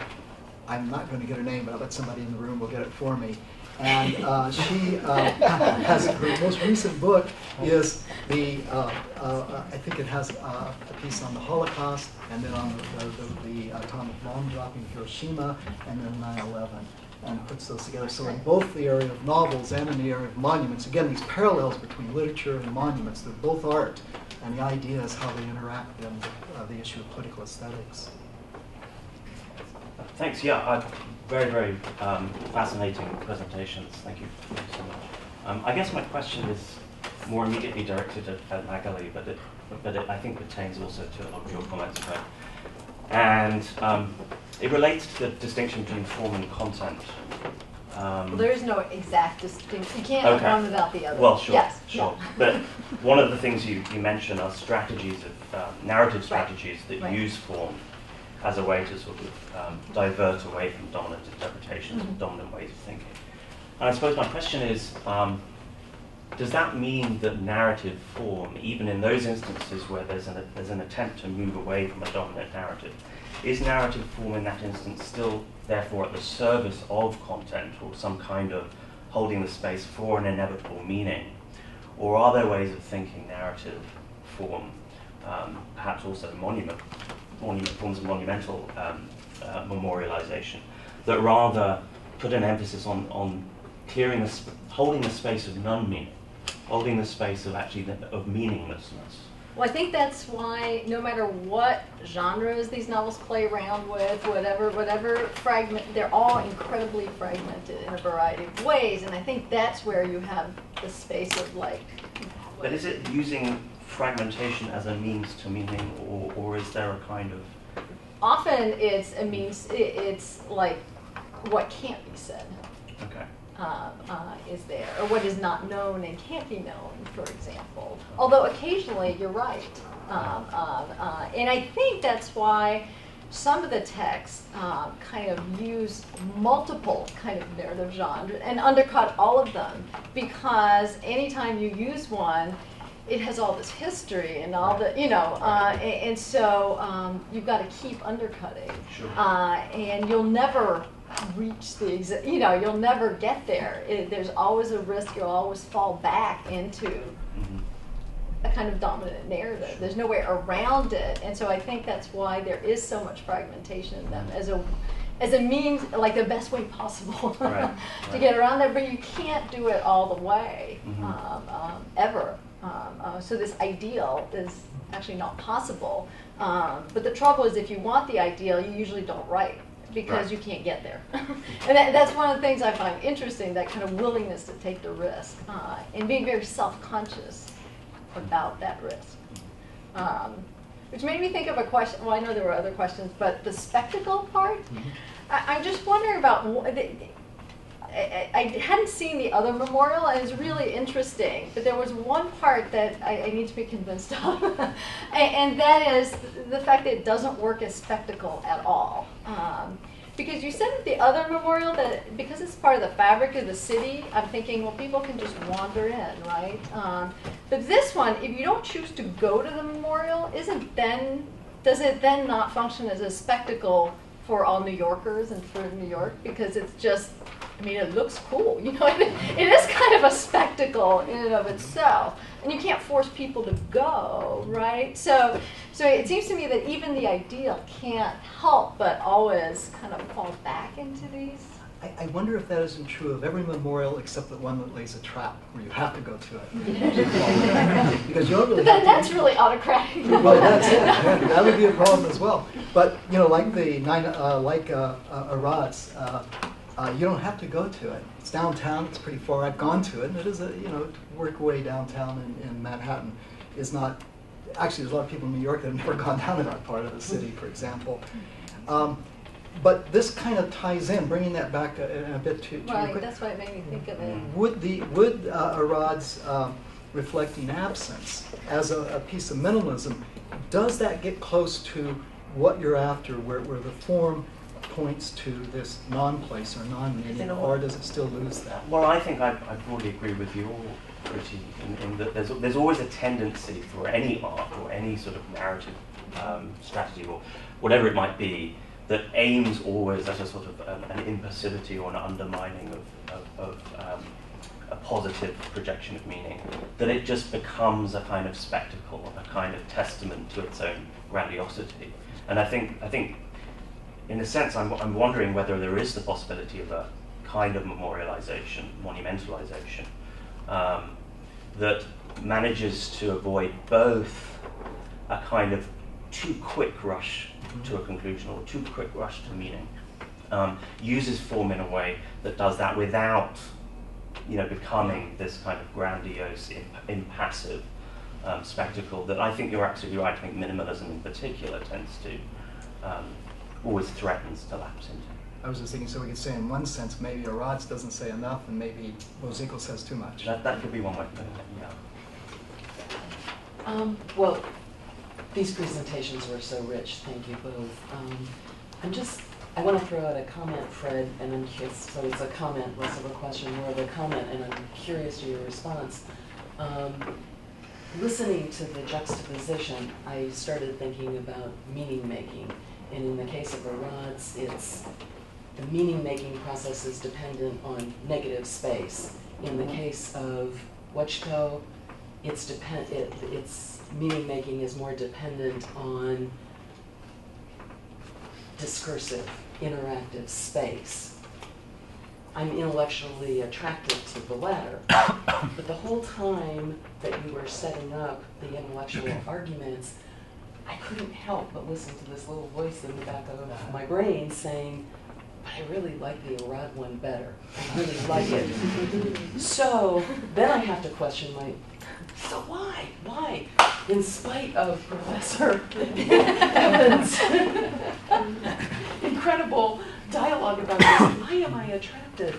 I'm not going to get her name, but I bet somebody in the room will get it for me. And she has her most recent book is the I think it has a piece on the Holocaust, and then on the atomic bomb dropping Hiroshima, and then 9/11, and puts those together. So in both the area of novels and in the area of monuments, again, these parallels between literature and monuments, they're both art. And the idea is how they interact in the issue of political aesthetics. Thanks. Yeah, very, very fascinating presentations. Thank you so much. I guess my question is more immediately directed at Magali, but I think pertains also to a lot of your comments about. And it relates to the distinction between form and content. Well, there is no exact distinction. You can't have one without the other. Well, sure, yes. sure. But one of the things you mention are strategies of narrative strategies that use form as a way to sort of divert away from dominant interpretations and dominant ways of thinking. And I suppose my question is, does that mean that narrative form, even in those instances where there's an attempt to move away from a dominant narrative, is narrative form in that instance still, therefore, at the service of content or some kind of holding the space for an inevitable meaning? Or are there ways of thinking narrative form, perhaps also forms of monumental memorialization, that rather put an emphasis on clearing holding the space of non-meaning, holding the space of of meaninglessness? Well, I think that's why no matter what genres these novels play around with, whatever fragment, they're all incredibly fragmented in a variety of ways, and I think that's where you have the space of like. But is it using fragmentation as a means to meaning, or is there a kind of? Often it's a means. It's like what can't be said. Okay. Is there, or what is not known and can't be known, for example. Although occasionally you're right. And I think that's why some of the texts kind of use multiple kind of narrative genres and undercut all of them, because anytime you use one, it has all this history and all the, and so you've got to keep undercutting. Sure. And you'll never reach the you'll never get there. There's always a risk you'll always fall back into a kind of dominant narrative. Sure. There's no way around it, and so I think that's why there is so much fragmentation in them as a means, like the best way possible right. to get around there, but you can't do it all the way ever. So this ideal is actually not possible. But the trouble is, if you want the ideal, you usually don't write, because you can't get there. And that's one of the things I find interesting, that kind of willingness to take the risk and being very self-conscious about that risk. Which made me think of a question. Well, I know there were other questions, but the spectacle part, I'm just wondering about, I hadn't seen the other memorial, and it's really interesting, but there was one part that I need to be convinced of, and that is the fact that it doesn't work as spectacle at all. Because you said at the other memorial that because it's part of the fabric of the city, I'm thinking, well, people can just wander in, right? But this one, if you don't choose to go to the memorial, does it then not function as a spectacle for all New Yorkers and for New York? Because it's just I mean, it looks cool, you know, it is kind of a spectacle in and of itself. And you can't force people to go, right? So it seems to me that even the ideal can't help but always kind of fall back into these. I wonder if that isn't true of every memorial except the one that lays a trap, where you have to go to it. Because you don't really But then have to that's really autocratic. well, that's it. Yeah, that would be a problem as well. But you know, like Arad's, you don't have to go to it. It's downtown. It's pretty far. I've gone to it, and it is a to work away downtown in Manhattan is not. Actually, there's a lot of people in New York that have never gone down to that part of the city, for example. But this kind of ties in, bringing that back a bit to Right, that's why it made me think of it. Would Arad's reflecting absence as a piece of minimalism, does that get close to what you're after, where the form points to this non-place or non-meaning, or does it still lose that? Well, I think I broadly agree with you all, pretty, in that there's always a tendency for any art or any sort of narrative strategy or whatever it might be, that aims always at a sort of an impassivity or an undermining of a positive projection of meaning, that it just becomes a kind of spectacle, a kind of testament to its own grandiosity. And I think in a sense, I'm wondering whether there is the possibility of a kind of memorialization, monumentalization, that manages to avoid both a kind of too quick rush to a conclusion or too quick rush to meaning, uses form in a way that does that without, becoming this kind of grandiose, impassive spectacle that I think you're absolutely right. I think minimalism in particular tends to always threatens to lapse into. I was just thinking, so we could say in one sense, maybe Arad's doesn't say enough, and maybe Rosico says too much. That could be one way of putting it, yeah. Well, these presentations were so rich. Thank you both. I want to throw out a comment, Fred, and I'm curious. So it's a comment, less of a question, more of a comment, and I'm curious to your response. Listening to the juxtaposition, I started thinking about meaning making, and in the case of Arad's, the meaning making process is dependent on negative space. In the case of Wechko, its meaning making is more dependent on discursive, interactive space. I'm intellectually attracted to the latter, but the whole time that you were setting up the intellectual arguments, I couldn't help but listen to this little voice in the back of my brain saying, but I really like the Arad one better. I really like it. So then I have to question so why? Why? In spite of Professor Evans' incredible dialogue about this, why am I attracted?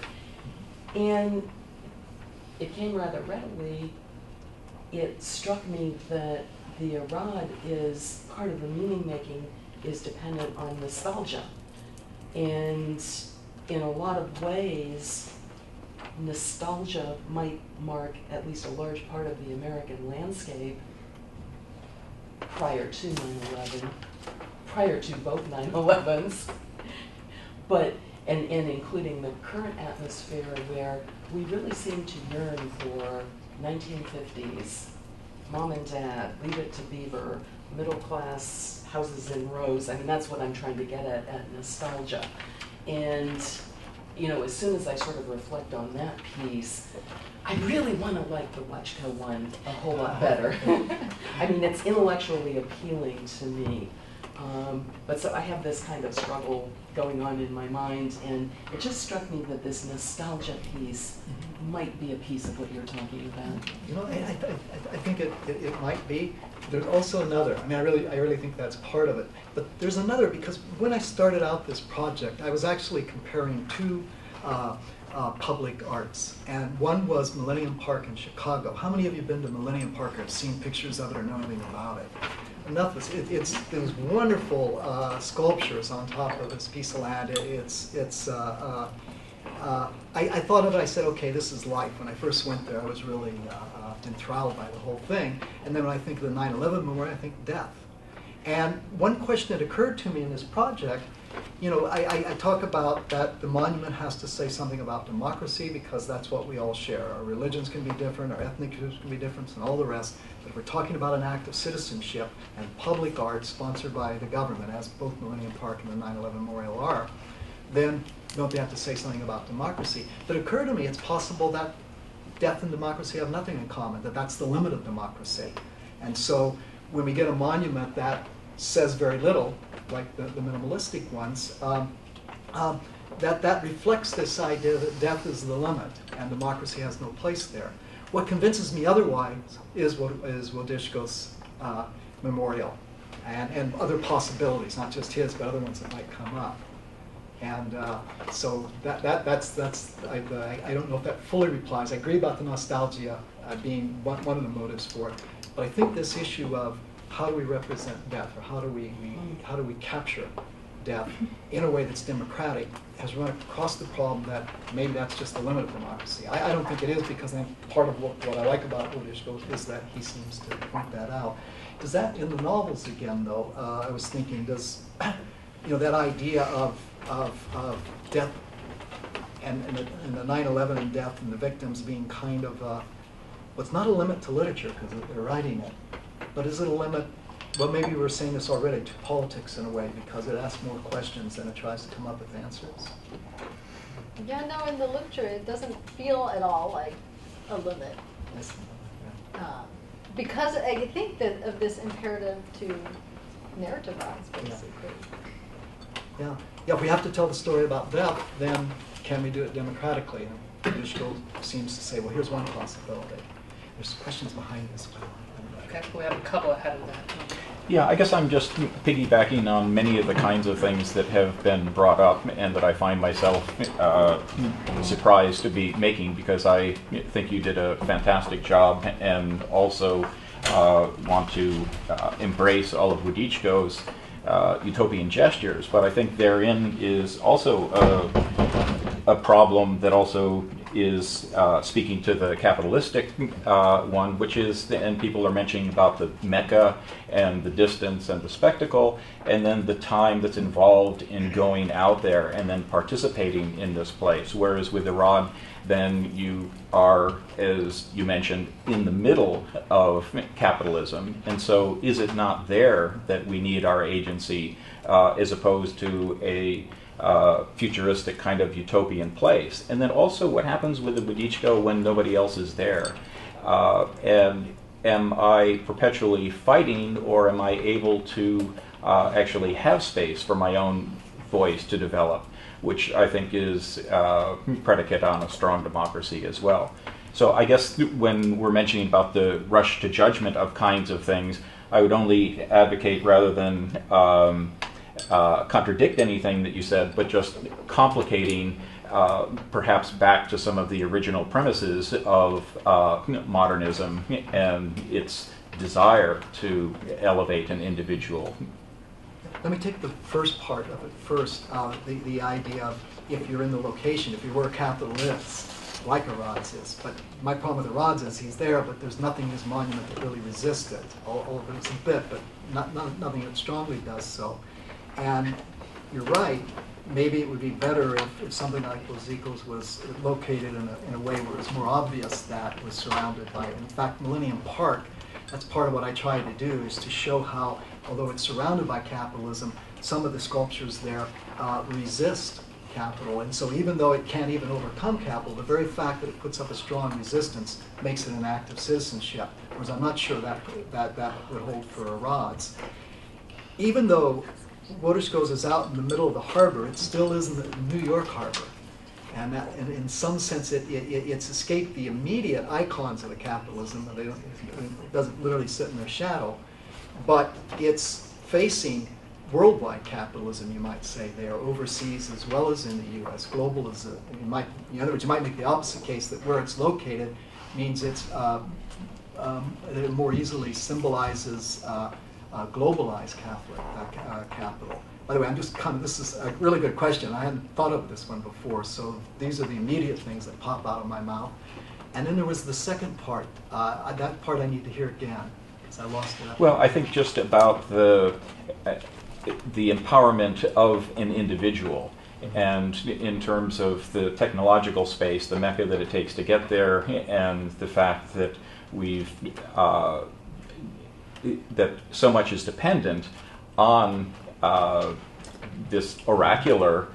And it came rather readily. It struck me that the Arad is part of the meaning making is dependent on nostalgia. And in a lot of ways, nostalgia might mark at least a large part of the American landscape prior to 9/11, prior to both 9/11s, but and including the current atmosphere where we really seem to yearn for 1950s, mom and dad, Leave It to Beaver, middle class houses in rows. I mean, that's what I'm trying to get at nostalgia. And as soon as I sort of reflect on that piece, I really want to like the Wechko one a whole lot better. I mean, it's intellectually appealing to me. But so I have this kind of struggle going on in my mind, and it just struck me that this nostalgia piece might be a piece of what you're talking about. I think it might be. There's also another. I mean, I really think that's part of it. But there's another, because when I started out this project, I was actually comparing two public arts, and one was Millennium Park in Chicago. How many of you have been to Millennium Park or have seen pictures of it or know anything about it? Enough. It's those wonderful sculptures on top of this piece of land. I thought of it. I said, okay, this is life. When I first went there, I was really enthralled by the whole thing. And then when I think of the 9/11 memorial, I think death. And one question that occurred to me in this project, you know, I talk about that the monument has to say something about democracy because that's what we all share. Our religions can be different, our ethnic groups can be different, and all the rest. But if we're talking about an act of citizenship and public art sponsored by the government, as both Millennium Park and the 9/11 Memorial are, then don't they have to say something about democracy? But it occurred to me it's possible that death and democracy have nothing in common, that that's the limit of democracy. And so when we get a monument that says very little, like the minimalistic ones, that reflects this idea that death is the limit and democracy has no place there. What convinces me otherwise is Wodiczko's memorial and other possibilities, not just his, but other ones that might come up. And so that's I don't know if that fully replies. I agree about the nostalgia being one of the motives for it, but I think this issue of how do we represent death, or how do we capture death in a way that's democratic, has run across the problem that maybe that's just the limit of democracy. I don't think it is, because then part of what I like about Wodiczko is that he seems to point that out. Does that, in the novels again though, I was thinking, does, you know, that idea of death and the 9/11 and death and the victims being kind of, well, it's not a limit to literature because they're writing it, but is it a limit, well, maybe we were saying this already, to politics in a way, because it asks more questions than it tries to come up with answers? Yeah, no, in the literature, it doesn't feel at all like a limit. Yes. Because I think that of this imperative to narrativize, basically. Yeah. Yeah, if we have to tell the story about death, then can we do it democratically? And Wodiczko seems to say, well, here's one possibility. There's questions behind this. Okay, we have a couple ahead of that. Yeah, I guess I'm just piggybacking on many of the kinds of things that have been brought up and that I find myself surprised to be making, because I think you did a fantastic job, and also want to embrace all of Wodiczko's utopian gestures. But I think therein is also a problem that also is speaking to the capitalistic one, which is, and people are mentioning about the Mecca and the distance and the spectacle, and then the time that's involved in going out there and then participating in this place. Whereas with Iran, then you are, as you mentioned, in the middle of capitalism. And so is it not there that we need our agency as opposed to a futuristic kind of utopian place? And then also what happens with the Wodiczko when nobody else is there? And am I perpetually fighting, or am I able to actually have space for my own voice to develop, which I think is predicate on a strong democracy as well. So I guess when we're mentioning about the rush to judgment of kinds of things, I would only advocate, rather than contradict anything that you said, but just complicating perhaps back to some of the original premises of modernism and its desire to elevate an individual. Let me take the first part of it first, the idea of if you're in the location, if you were a capitalist, like Arad's is. But my problem with Arad's is he's there, but there's nothing in his monument that really resists it. All of it's a bit, but nothing that strongly does so. And you're right, maybe it would be better if something like Wodiczko's was located in a way where it's more obvious that it was surrounded by it. In fact, Millennium Park, that's part of what I tried to do, is to show how, although it's surrounded by capitalism, some of the sculptures there resist capital. And so even though it can't even overcome capital, the very fact that it puts up a strong resistance makes it an act of citizenship, whereas I'm not sure that would hold for Arad's. Even though Wodiczko's is out in the middle of the harbor, it still is in the New York harbor. And that, in some sense, it's escaped the immediate icons of the capitalism. It doesn't literally sit in their shadow, but it's facing worldwide capitalism, you might say, there, overseas as well as in the U.S. Globalism. In other words, you might make the opposite case, that where it's located means it's that it more easily symbolizes globalized Catholic capital. By the way, this is a really good question. I hadn't thought of this one before, so these are the immediate things that pop out of my mouth. And then there was the second part. That part I need to hear again. 'Cause I lost it. Well, I think just about the empowerment of an individual, and in terms of the technological space, the mecca that it takes to get there, and the fact that that so much is dependent on this oracular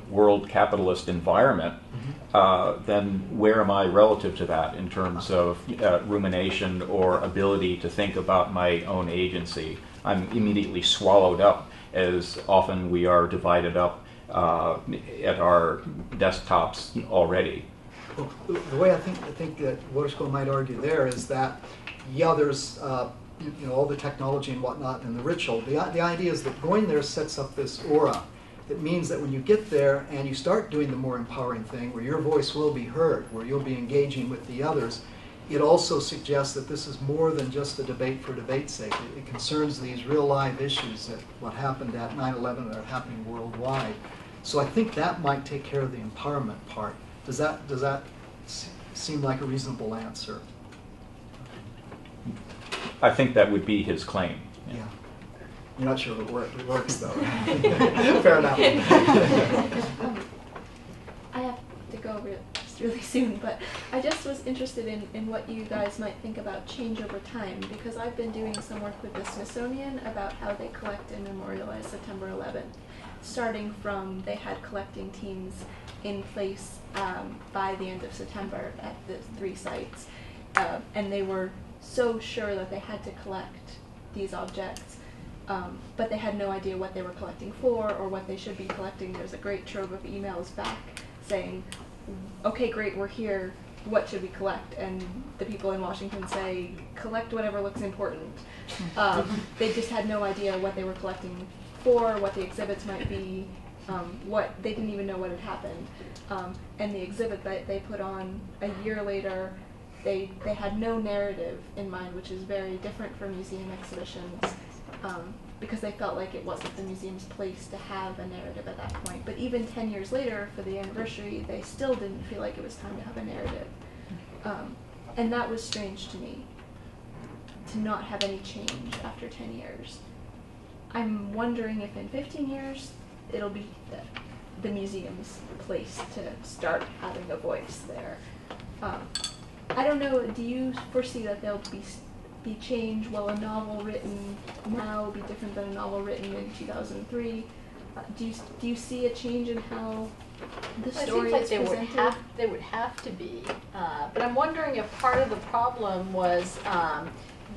world capitalist environment, then where am I relative to that in terms of rumination or ability to think about my own agency? I'm immediately swallowed up, as often we are divided up at our desktops already. Well, the way I think that Waterschool might argue there is that, yeah, there's all the technology and whatnot and the ritual. The idea is that going there sets up this aura that means that when you get there and you start doing the more empowering thing, where your voice will be heard, where you'll be engaging with the others, it also suggests that this is more than just a debate for debate's sake. It concerns these real live issues that what happened at 9/11 are happening worldwide. So I think that might take care of the empowerment part. Does that seem like a reasonable answer? I think that would be his claim. Yeah. You're not sure if it works, though. Fair enough. I have to go over it just really soon, but I just was interested in what you guys might think about change over time, because I've been doing some work with the Smithsonian about how they collect and memorialize September 11th, starting from they had collecting teams in place by the end of September at the 3 sites, and they were so sure that they had to collect these objects, but they had no idea what they were collecting for or what they should be collecting. There's a great trove of emails back saying, okay, great, we're here, what should we collect? And the people in Washington say, collect whatever looks important. They just had no idea what they were collecting for, what the exhibits might be, they didn't even know what had happened. And the exhibit that they put on a year later, they had no narrative in mind, which is very different from museum exhibitions, because they felt like it wasn't the museum's place to have a narrative at that point. But even 10 years later, for the anniversary, they still didn't feel like it was time to have a narrative. And that was strange to me, to not have any change after 10 years. I'm wondering if in 15 years, it'll be the museum's place to start having a voice there. I don't know, do you foresee that there'll be change? Will a novel written now be different than a novel written in 2003? Do you see a change in how the story is presented? They would have to be. But I'm wondering if part of the problem was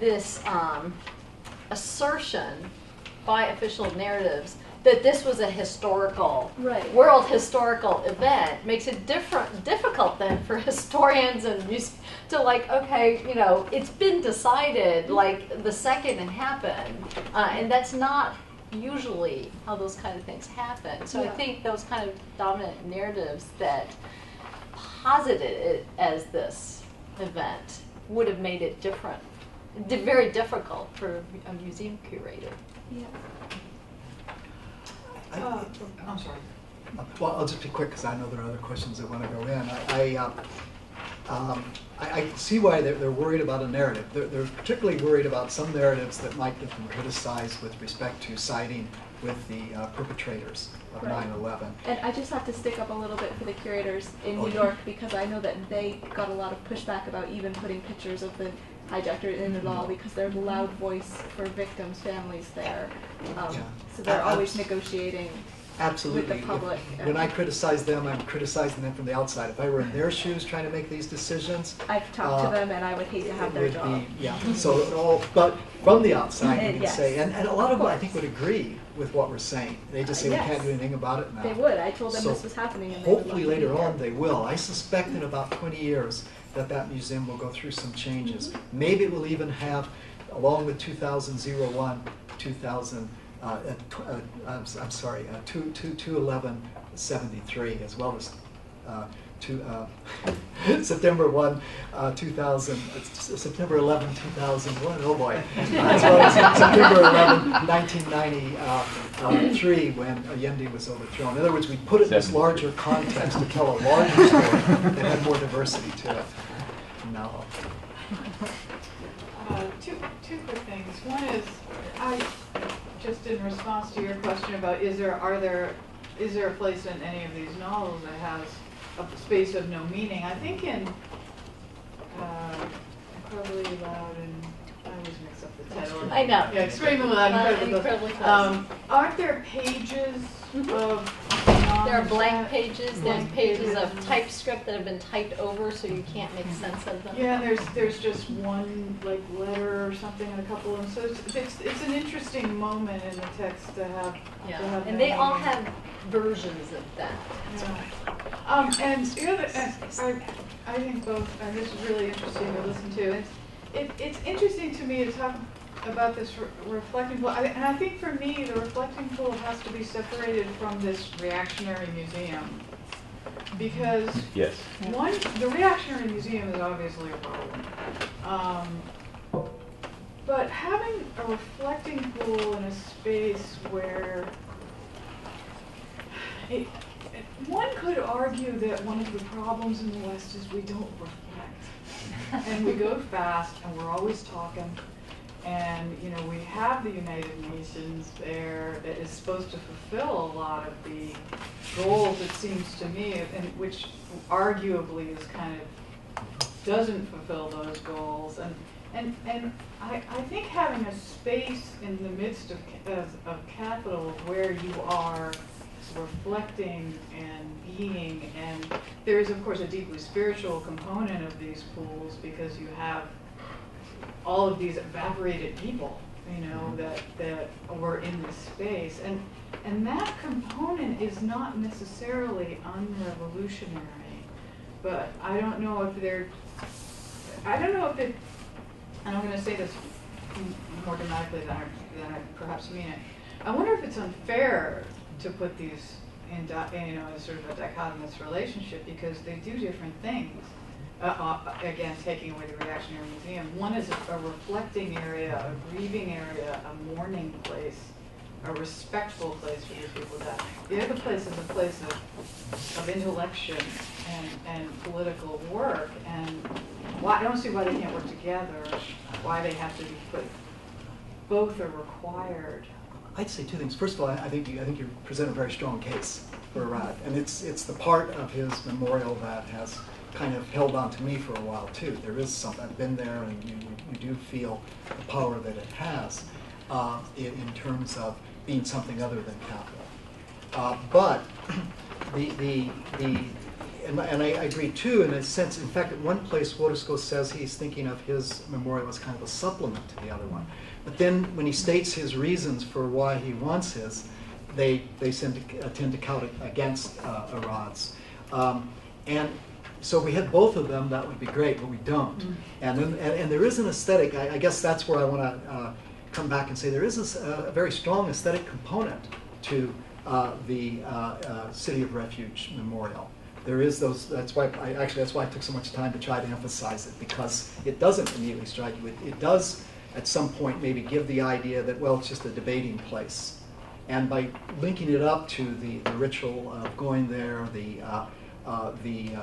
this assertion by official narratives that this was a historical, world historical event makes it difficult then for historians and to okay, it's been decided like the second it happened, and that's not usually how those kind of things happen. So I think those kind of dominant narratives that posited it as this event would have made it different, very difficult for a museum curator. Yeah. I'm sorry. Well, I'll just be quick because I know there are other questions that want to go in. I see why they're worried about a narrative. They're particularly worried about some narratives that might have been criticized with respect to siding with the perpetrators of 9/11. And I just have to stick up a little bit for the curators in New York, because I know that they got a lot of pushback about even putting pictures of the hijacker in at all, because there's a loud voice for victims' families there. So they're always negotiating Absolutely. with the public. When I criticize them, I'm criticizing them from the outside. If I were in their shoes trying to make these decisions, I've talked to them, and I would hate to have their job. But from the outside, you can Yes. say, and a lot of them I think would agree with what we're saying. They just say we Yes. can't do anything about it now. They would. I told them So this was happening, and they would hopefully love to be later here. on they will. I suspect in about 20 years that museum will go through some changes. Maybe it will even have, along with 2001, 211-73, as well as September 1, 2000, September 11, 2001. Oh boy! As well as September 11, 1993, when Allende was overthrown. In other words, we put it in this larger context to tell a larger story that had more diversity to it. No. things. One is, just in response to your question about is there a place in any of these novels that has a space of no meaning? I think in Incredibly Loud and I always mix up the title. I know. Yeah, Extremely Loud and Incredibly Close. Aren't there pages of There are blank pages. There's Blank pages of pages. TypeScript that have been typed over, so you can't make sense of them. Yeah, there's just one like letter or something and a couple of them. So it's an interesting moment in the text to have. Yeah, to have and no they all meaning. have versions of that. Yeah. And the other, I think both, and this is really interesting to listen to. It's interesting to me to talk about this reflecting pool, and I think for me the reflecting pool has to be separated from this reactionary museum, because Yes. one, the reactionary museum is obviously a problem, but having a reflecting pool in a space where one could argue that one of the problems in the West is we don't reflect, and we go fast, and we're always talking. And, you know, we have the United Nations there that is supposed to fulfill a lot of the goals, it seems to me, and which arguably is kind of doesn't fulfill those goals. And I think having a space in the midst of capital where you are reflecting and being, and there is, of course, a deeply spiritual component of these pools because you have all of these evaporated people, you know, that were in this space, and that component is not necessarily unrevolutionary, but I don't know if it, and I'm going to say this more dramatically than I perhaps mean it. I wonder if it's unfair to put these in, you know, as sort of a dichotomous relationship because they do different things. Again, taking away the reactionary museum. One is a reflecting area, a grieving area, a mourning place, a respectful place for these people that. The other place is a place of intellection and political work. And I don't see why they can't work together, why they have to be put, both are required. I'd say two things. First of all, I think you present a very strong case for Arad, and it's the part of his memorial that has kind of held on to me for a while too. There is something, I've been there, and you do feel the power that it has in terms of being something other than capital. But and I agree too, in a sense. In fact, at one place, Wodisco says he's thinking of his memorial as kind of a supplement to the other one. But then, when he states his reasons for why he wants his, they tend to count it against Arad's. And so we had both of them, that would be great, but we don't. And there is an aesthetic. I guess that's where I want to come back and say there is a very strong aesthetic component to the City of Refuge Memorial. There is those. That's why I took so much time to try to emphasize it, because it doesn't immediately strike you. It does at some point maybe give the idea that, well, it's just a debating place. And by linking it up to the ritual of going there, the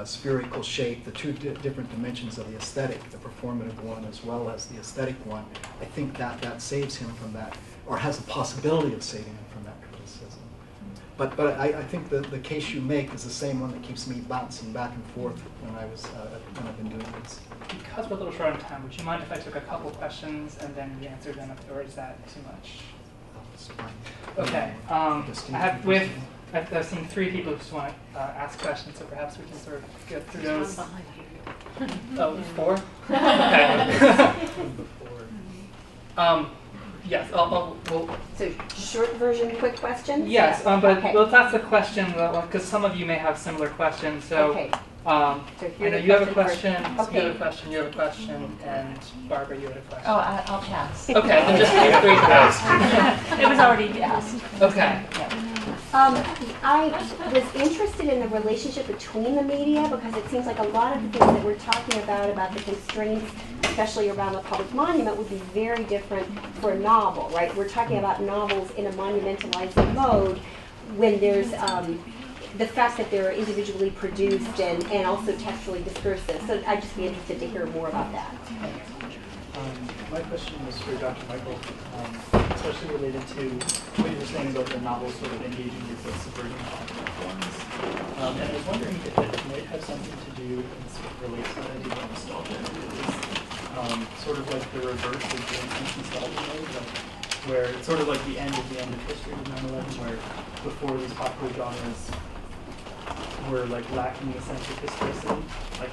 spherical shape, the two different dimensions of the aesthetic, the performative one as well as the aesthetic one, I think that saves him from that, or has a possibility of saving him from that criticism. But I think the case you make is the same one that keeps me bouncing back and forth when I've been doing this. Because we're a little short on time, would you mind if I took a couple questions and then we answered them, or is that too much? That's fine. Okay. I've seen three people who just want to ask questions, so perhaps we can sort of get through those. Oh, four? Okay. Yes, we'll. So short version, quick questions? Yes, but okay. let's ask the question, because some of you may have similar questions. So, okay. I know you have a question, Okay. you have a question, you have a question, and Barbara, you had a question. Oh, I'll pass. Okay, then just feel free to ask. It was already asked. Okay. I was interested in the relationship between the media, because it seems like a lot of the things that we're talking about the constraints, especially around the public monument, would be very different for a novel, right? We're talking about novels in a monumentalizing mode when there's the fact that they're individually produced and also textually discursive. So I'd just be interested to hear more about that. My question was for Dr. Michael, especially related to what you were saying about the novel sort of engaging with the subverting popular forms. And I was wondering if it might have something to do, and this relates to the idea of nostalgia, sort of like the reverse of the intense nostalgia mode, like, where it's sort of like the end of history of 9/11, where before these popular genres were like lacking the sense of historicity. Like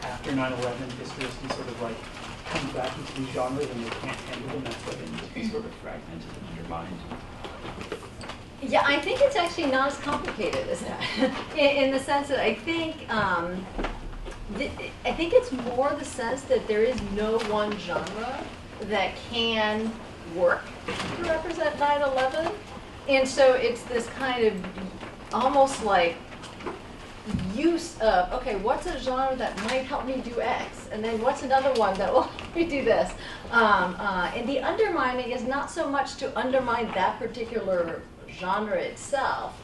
after 9/11, historicity sort of like comes back into these genres and they can't handle them. That's why they need to be sort of fragmented and undermined. Yeah, I think it's actually not as complicated as that. in the sense that I think it's more the sense that there is no one genre that can work to represent 9/11, and so it's this kind of almost like use of, okay, what's a genre that might help me do X, and then what's another one that will help me do this, and the undermining is not so much to undermine that particular genre itself,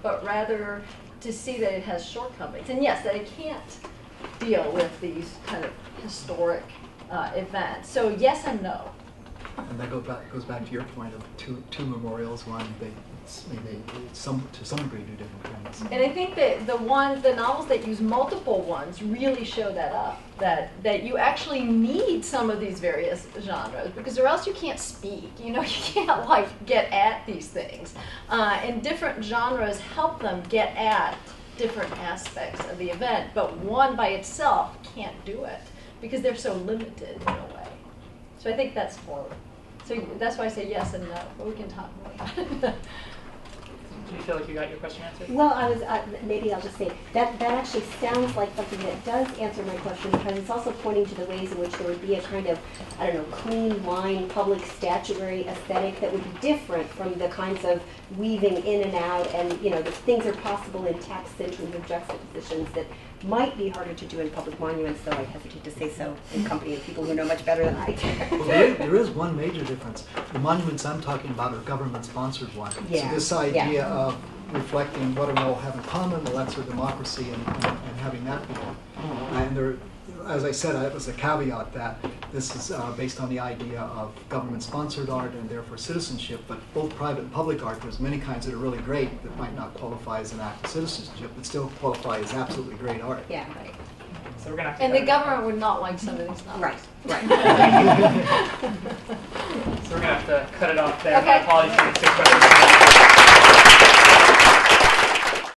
but rather to see that it has shortcomings, and yes, that it can't deal with these kind of historic events. So yes and no. And that goes back to your point of two memorials. One, to some degree do different things. And I think that the novels that use multiple ones really show that up. That you actually need some of these various genres, because or else you can't speak. You know, you can't like get at these things. And different genres help them get at different aspects of the event, but one by itself can't do it because they're so limited in a way. So I think that's more. So that's why I say yes and no, but we can talk more about it. Do you feel like you got your question answered? Well, maybe I'll just say that actually sounds like something that does answer my question, because it's also pointing to the ways in which there would be a kind of, I don't know, clean line public statuary aesthetic that would be different from the kinds of weaving in and out, and the things are possible in text in terms of juxtapositions that might be harder to do in public monuments, though I hesitate to say so in company of people who know much better than I do. Well, there is one major difference. The monuments I'm talking about are government-sponsored ones. Yeah. So this idea of reflecting what do we all have in common, well, that's our democracy, and having that be. And there, as I said, it was a caveat that this is based on the idea of government-sponsored art and therefore citizenship, but both private and public art, there's many kinds that are really great that might not qualify as an act of citizenship, but still qualify as absolutely great art. Yeah, right. So we're gonna have to And the government would not like some of these novels. Right. So we're gonna have to cut it off there. Okay. My apologies for the 6 questions.